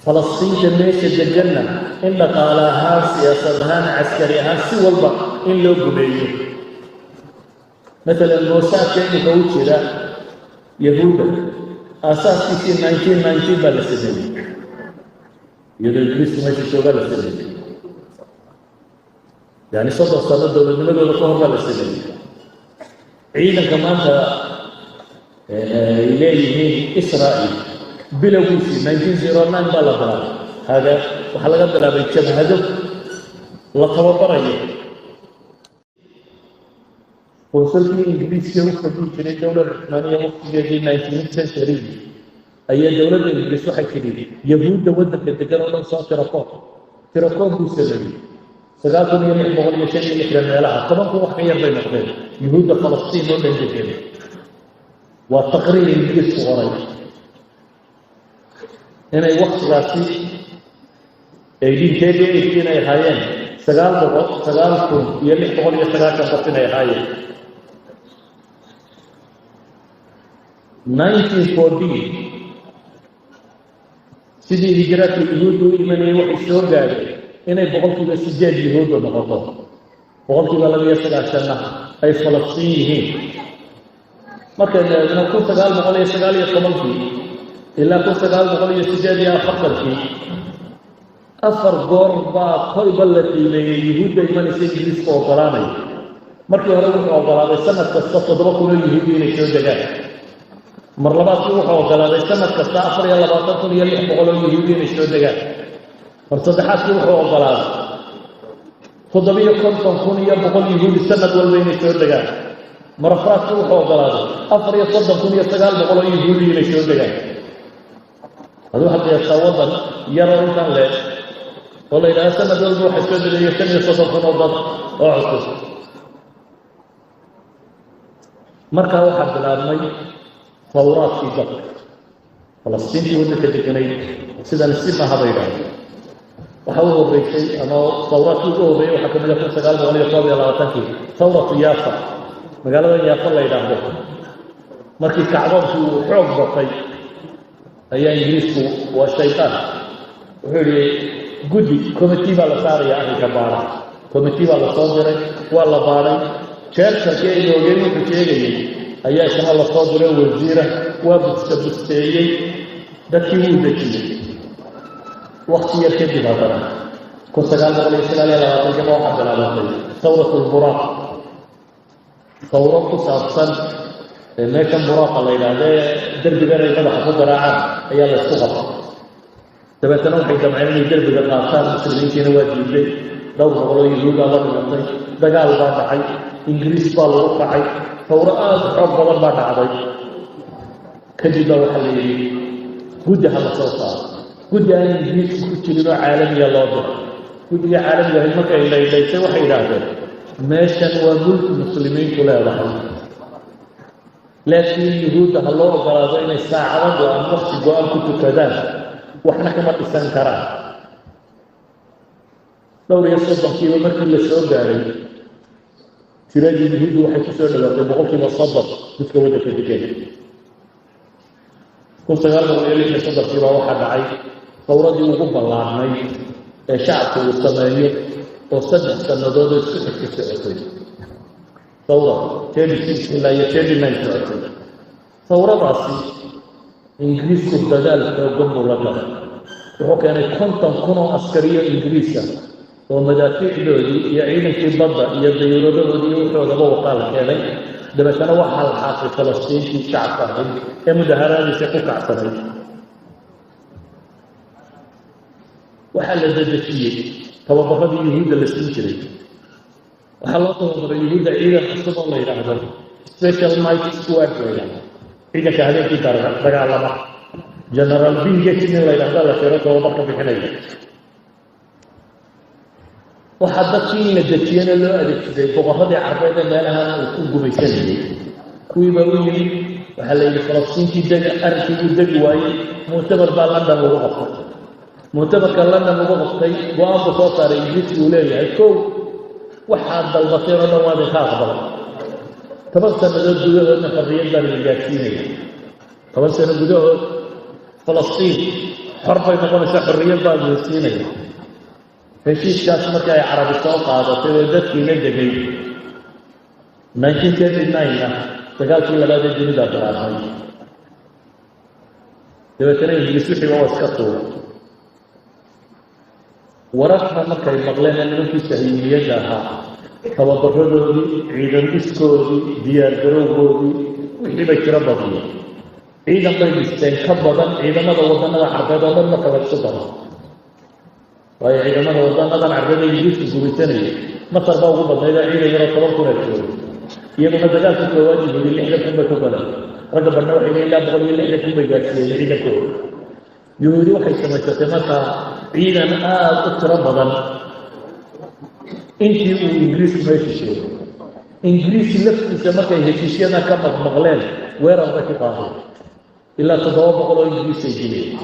falastiinta meesha deganna in dhaqaale ahaan siyaasad ahaan caskari ahaan si walba in loo gumeeyo maalan moosaadka iminka u jira yahuudda aasaaskiisii 1919 baa la sameeyey iyadoo ingiriisku meesha joogaa la sameeyey yani 30 sano dowladnimadooda ka hor baa la sameeyey ciidanka maanta ay leeyihiin israa'iil bilowgiisii 1909 baa la bilaabay hada waxaa laga bilaabay jabhado la tababarayo konsulkii ingiriiska u fadhi jiray dowladda cusmaaniya waqtigeedii 19th century ayaa dowladda ingiriis waxay tidhi yahuudda waddanka degan oo dhan soo tirakoob buu sameeyey 9,656 meelaha 10,000 wax ka yar bay noqdeen yahuudda falastiin oo dhan degan waa taqriir ingiriisku qoray inay waqtigaasi ay dhinteedii inay ahaayeen 9,690 qof inay ahaayeen 1914 sidii hijraadka yahuuddu u imanayay waxay soo gaadheen inay 8% yahuuddu noqoto 290 ay falastiin yihiin markay eegno 1919 ilaa 1948 afar goor baa kolba la qiimeeyey yahuudda imanaysa ingiriiska ogolaanaya markii hore wuxuu ogolaaday sanad kasta 7,000 yahuudi inay soo degaan mar labaadkii wuxuu ogolaaday sanad kasta 24,600 yahuudi inay soo degaan mar saddexaadkii wuxuu ogolaaday تضبيع كنتم كونية بقول يهود السنة والبين يسود دجاج مرفرات سوق وقلاده أفر يصدق كونية سجال بقول يهود يسود دجاج هذا حتى يتصور يرى إنسان ليش والله إذا سنة والبين يسود اللي يسمى يصدق كنوضة أعطس مركا واحد بالأرمي ثورات في ضغط فلسطين في ودك الدكانين سيدا السيما هذا يبان وحاوله بيشي أما ثورات يقوه بيه وحكم لكم سقال بغنية طوابي على تنكي ثورة يافا مقالة يافا الله يدعم بك مركي كعبان في حوق بطي أي إنجليسكو والشيطان وحولي قدي كوميتيبا لساري أهل كبارا كوميتيبا لصدري والله باري شركة كي يوجيني بكيري أي أشهر الله صدري والزيرة وبستبستيي دكي ودكي وقت يركب هذا كل سجال بقول يسأل على هذا الجماعة عبد الله ثورة البراق ثورة كسابسن ما كان براق الله إلى هذا درب غير يقدر حفظ راعة أيام الصغر تبتنون حيث معين درب غير قاصر مسلمين كانوا واجبين دور بقول يزود الله من دجال بعد حي إنجليز بالوقع حي ثورة حب الله بعد عضي كذب وحلي جود هذا الصوت قد أن إنجليز كتير عالمي الله قد عالمي هاي مكان ليس وحي هذا ماشان وملك المسلمين كلها لهم لكن يهود الله قال إن الساعة وأن نفس جوال كنت كذا وإحنا كما تستنكران لو يصدق في ومكان للشعوب عليه تراجع اليهود وحي تسأل الله بقول كما صدق تتكون في الدكان كل صغار بقول لي صدق في واحد عاي ثورة وقوم بالعامي شعب والسماية وصدق سندود السكة السعودية ثورة تاني سيس لا يتاني ما يسعودية ثورة راسي إنجليز كبدال كوجم ولا وهو كانت كنوا عسكرية إنجليزية ومدافع دولي يعين في بضع يديروا دولي وحول وقال كذا ده بس أنا واحد حاصل فلسطين في شعب فاهم المدهرات يسقط عسكري وحل الدجاجية توظف اليهود الاستنكري وحلطهم اليهود إلى حسب الله يرحمه سبيشال مايت سكواد إذا كان في درجة الله جنرال بين جيتين الله يرحمه خيرته وبقى في حنين وحدث فيه الدجاجين اللي أدرك فوق عربية ما لها وكوب بيسني كوي بقولي وحل فلسطين في دجاج أركي دجاج واي معتبر بالله وقفه مؤتمر كلامنا مبغضي وأبو صوتار إنجليزي ولاية كو وحد البصيرة نوادي خاطبة طبعا سنة جوده أن حرية دار الجاسينية طبعا سنة جوده فلسطين حرفة يقولون حرية دار الجاسينية فشيء كاس مركا عربي سوق هذا تودت في ندقي 1939 تقال في لبادة الجنوب الدراسي تبتني إنجليزي حلوة واسكتوا ورثنا مركا المغلين من في سهيميتها توضحوا عيدا إسكودي ديار جروبودي وحي بكرة بضية عيدا بيستين كبضا عيدا ماذا وضعنا عربادة لما كبت وهي عيدا ماذا وضعنا عربادة يجيس الزويتانية مصر باوغو بضا إذا عيدا يرى طبعا كنت يبقى مدقال في الواجب اللي إحنا كنا كبلا رقب النوحي إلا بغل اللي إحنا كنا جاسية عيدا كور يهودي وحي سميتها عيدا أتربضا انتي وإنجليز ما يشيشين إنجليز لفت سمكة يشيشينا كما مغلال ويرى ذاك طاهر إلا تضوى بقولوا إنجليز يجيني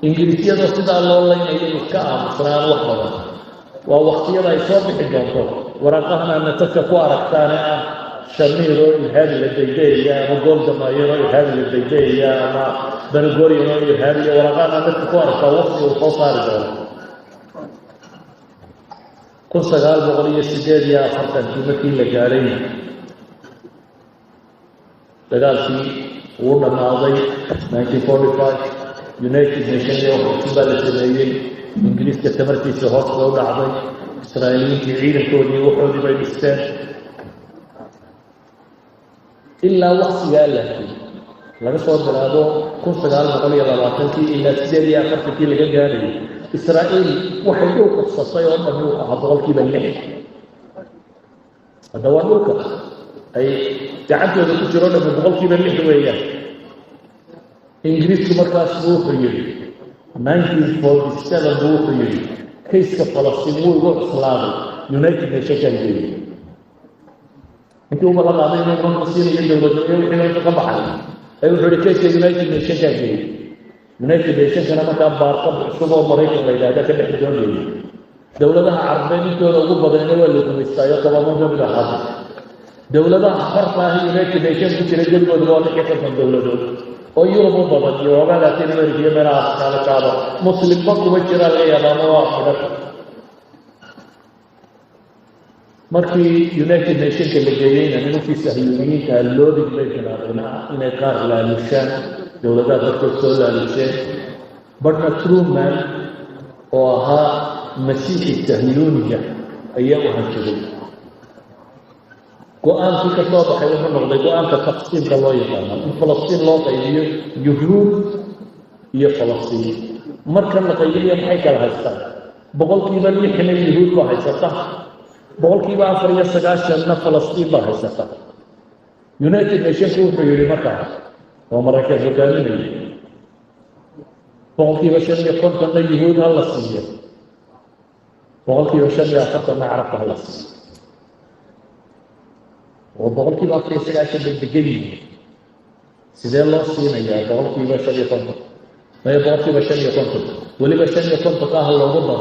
إنجليزية نصيد الله يجيني كعب صنعان وحبا ووقتيا لا يصابح الجانطور ورقهنا أن تتكوى ركتانا شميرو الهادي للديدية وقول دمائيرو الهادي للديدية ما بنقوري الهادي ورقهنا أن تتكوى ركتا وقتي وفوصار جانطور كل سجال بغلية سجاد يا فرقان في مكين لجارين سجال في وورد ماضي 1945 يونايتد نيشن يوم احتفال السنويين انجليز كتمر في سهوت دولة عضي اسرائيليين في عيد كوني وحودي بايلستان إلا وقت قال له لما صور بلادو كل سجال بغلية لباطن في إلا سجاد يا فرقان في لجارين إسرائيل waxay u qabsatay oo dhan uu ahaa boqolkiiba 6 hada waa dhulka ay gacantooda ku jiro dhan boqolkiiba 6 weeyaan ingiriisku markaas wuxuu yiri 1947 wuxuu yiri kayska Falastiin wuu ugu islaaday United Nations ayay intuu wada qaaday inuu Falastiin iyo dawladda inay ka baxaan ay wuxuu yiri kayska United Nations ayay United Nations kana markaa baarqab cusub oo Mareykan la yiraahdo ka dhex doonayay dawladaha Carbeed intooda ugu badan waa la gumaystayo tobanka mid ah dawladaha xarfa ah United Nations ku jira galbeed waa ka tirsan dawladood oo Yurub u badan iyo Latin America iyo meelaha kale kaaba muslim ba kuma jira la yaabaa waa xidhan markii United Nations la geeyayna nimankii sahyuuniyiinta loo dhigay inay qaar la lushaan dawladaha dadka soo laalisheen badna Truman oo ahaa masiixi sahyuuniga ayaa u hanjabay go'aankii ka soo baxay wuxuu noqday go'aanka taqsiimka loo yaqaano in Falastiin loo qaybiyo Yuhuud iyo Falastiin marka la qaybiyo maxay kala haystaan boqolkiiba 6 Yuhuud baa haysata boqolkiiba 4 Falastiin baa haysata United Nations wuxuu yiri markaa oo Mareykan hogaaminayay boqolkiiba 5 Yuhuud hal la siiyo boqolkiiba 5 Carabta hal la siiyo وبقولكيبا في سياسة بالدقيقة سيدي الله سينا يا بقولكيبا شن يكون ما يبقولكيبا شن يكون وليبا شن يكون تقاه الله وضع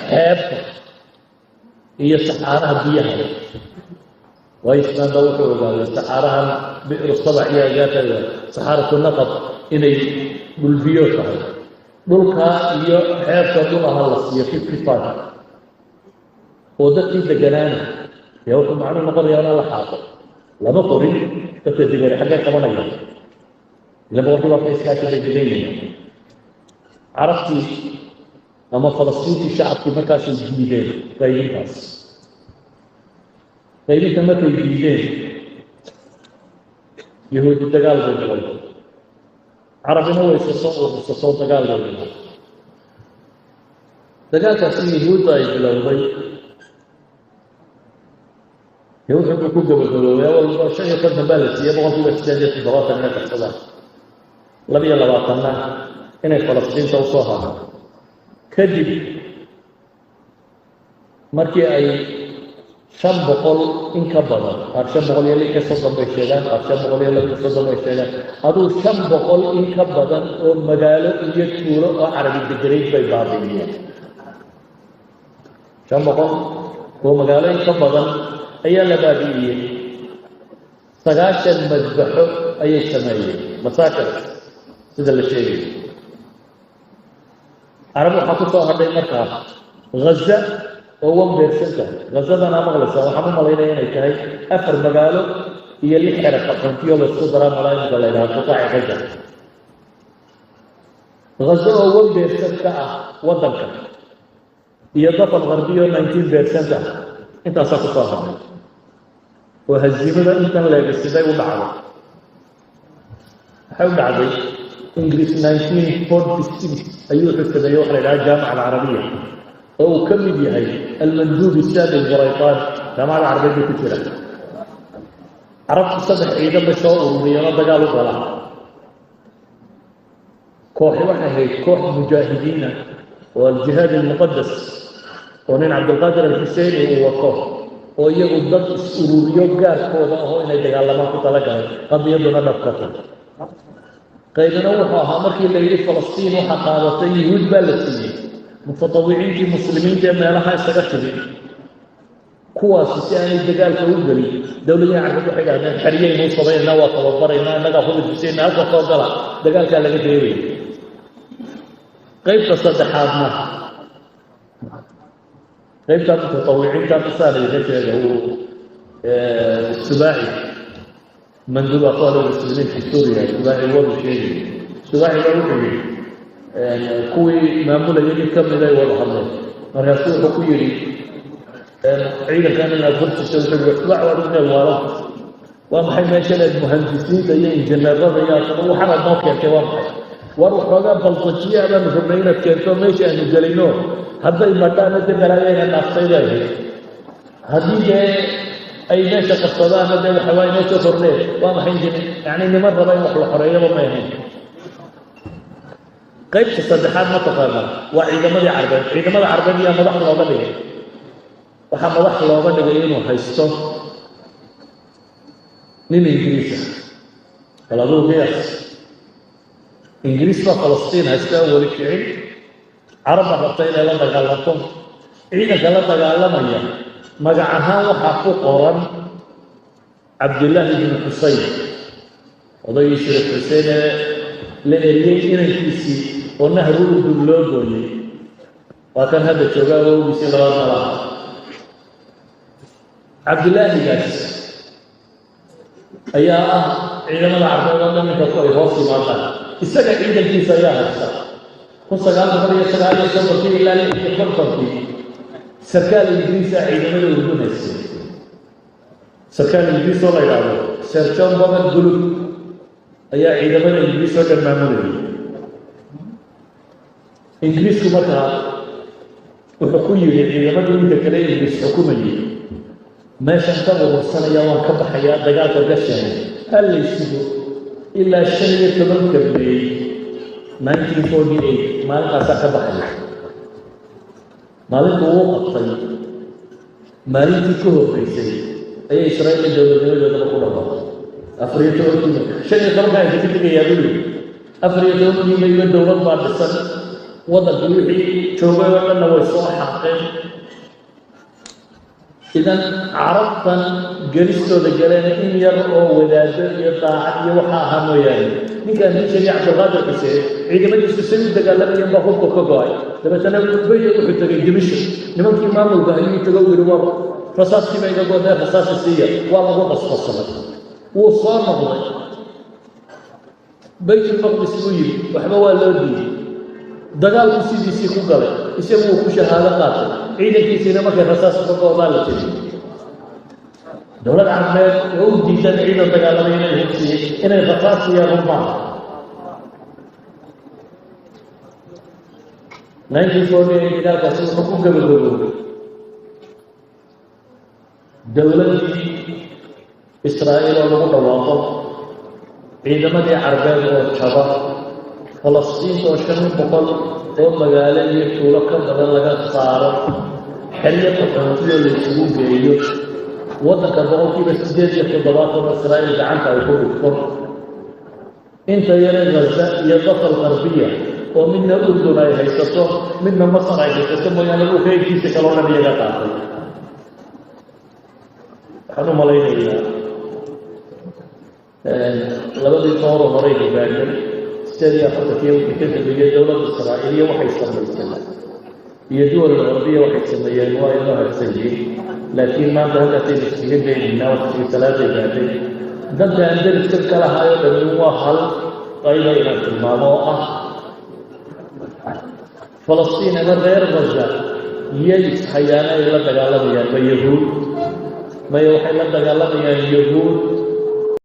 حاب هي سحارها بيها ويسنا دوك وقال سحارها بئر الصبع يا جات سحارة النقط إلي بالبيوت دولكا هي حاب تقولها الله سيا في كفاية ودقي دقنانه يوم معنا نقر يا الله حاضر لا بقري تتذكر حاجه كمان ايضا لما قلت في اسكات الجديد عرفتي اما فلسطين الشعب في مكاس الجديد طيب بس طيب كما الجديد يهود الدجال بالجبل عربنا هو يستصور دجال بالجبل دجال كاسين يهود طيب بالجبل يوجد كتب الدولة والشيء قد بالت يبغى في احتياجات الدراسة من الحسابات لم يلا باطلنا إن فلسطين توصاها كذب مركي أي شاب بقول إن كبر أرشاب بقول يلي كسر بيشيلان أرشاب بقول يلي كسر بيشيلان هذا شاب بقول إن كبر ومجاله يجتور عربي تجريد بيبابية شاب بقول ومجاله إن كبر أيها الأبابية سقاش المذبح أي سماية مساكر هذا الشيء عربي حطوا هذا المركز غزة هو مبرشنته غزة أنا مغلسة وحمو ملايين ينتهي أفر مقاله هي اللي حركة فانتيو للصدرة ملايين ملايين قطاع غزة غزة هو مبرشنته وضنك هي الضفة الغربية 19% انت أصدقائها وهزيمنا انت لا يستدعي وبعض حول بعضي انجليز 1946 ايوه السنه يوحنا الى الجامعه العربيه او كم هي المندوب السابق البريطاني الجامعه العربيه كثيره عرفت صدح ايضا بشعور ويانا دقالوا طلع كوح واحد هي كوح مجاهدين والجهاد المقدس ونين عبد القادر الحسيني هو كوح ويجوا ضد السوريين قال كودا هو إنه يتكلم في طلقة قضية نبكة قيدنا وحاها مركي اللي فلسطين وحقارتين يهود بالتين متطوعين في مسلمين جميع لها يستغشوا كواس يعني الدجال كوجري دولة يعرفوا حاجة من حريين وصبين نواة وبرينا نجا خذ الحسين هذا فوقلا دجال كان لقيت يبي كيف تصدق حالنا كيف متطوعين كان مثال هو السباعي مندوب أطفال المسلمين في سوريا السباعي هو الشيء السباعي هو كوي معمولة يجي كم لا يوضح الله مرسول كوي عيدا كان الأفرس السباعي السباعي ورنا الوارد وما حي ما شاء المهندسين زي إنجنيرات زي وحنا الموقع كوام وروحنا بلطجية من ربنا كنتم ماشي أن يجلينه هذا المكان الذي بلاقيه نفسه هذه أي ناس قصدان هذا الحوائي ناس فرنيه وما حين يعني نمر بين الحرية وما يهين قيب تصدحات ما تقارن وعندما يعربن عندما يعربن يا مدح الله بديه وحنا مدح الله بديه إنه هيستو من إنجليزا ولا دو بيس إنجليز وفلسطين هيستو ولكن عرب ربطين لما تقالتهم إذا قالت تقالما مجعها وحقو قرن عبد الله بن حسين وضي شرف حسين لأريين إلى الكيسي ونهر الدولوغوني وكان هذا الشغال بسيط الله عبد الله جالس أيها عندما العربية لم يكن يفوصي ما قال استجع عند الكيسة يا هذا خصوصا قال فريق سلالة يسمى فيه إلا لإخفر فيه سركال الإنجليز عندما الأردن السيد سركال الإنجليز ولا يعلم سركال بابا الدلوب أيها عندما الإنجليز وكان معمولين إنجليز كمتها وحكوية عندما دولي كلا إنجليز حكومية ما شنطه ورسنا يوم كبر حياة دقات القشة هل يسيبه إلا الشنية تمركب لي 1948 ما القاسا كبر حياة مالك هو قطعي مالك كهو بيسي أي إسرائيل الدولة الله أفريقيا تقول شنو كم كان يجي تيجي يقولي أفريقيا تقول لي ما الدولة بعد السنة وضع جوحي شوفوا ولا نوى صح حقين إذا عرفت جلستوا لجلنا إن يرؤوا وذات يطاع يوحى هم وياه نكان من شريعة عبد القادر عندما يستسلم تقال لي ينبغوا كوكاي لما أنا بيجي حتى دمشق لما في إمام البهلي تقول له فصاد كما يقول ده فصاد السيا والله هو بس فصل وصار مضى بيت المقدس ويل وحبوا اللودي دقال سي دي سي كوكاي يسموه شهادة قاتل عيدا كيسينا ما كان فصاد فقط ضالة دولة عربية يوم جدا عيدا دقال لنا الهكسي إن الفصاد يا رمضان 1948 إلى كسر حكومة بالدولة دولة إسرائيل والمقاومة عندما دي عربية وشباب فلسطين وشمال بقول أو مجالة يكتولك بدل صار حلية القنطية اللي يسوون بيجوا وذكر بقول كي بس جديد في ضباط إسرائيل دعمت على كل الكفر أنت يا غزة يضاف الغربية ومن الأردن هيستطيع من مصر هيستطيع ويعملوا فيه كيس كلونا بيجاتها حنو ملايين لابد يطوروا مريض بعد استريا فتكيو كتب بيجي الدولة الإسرائيلية وحيسمى الكلام هي الدول الغربية وحيسمى ينوى إنها تسجيل لكن ما ذهبت تسجيل بيننا وفي ثلاثة بعدين ذنب عندنا تلك لها يدنوا حل طيبة إلى الموضوع فلسطين غير غزة يجب حيانا إلى دجالة يهود ما يوحي إلى دجالة يهود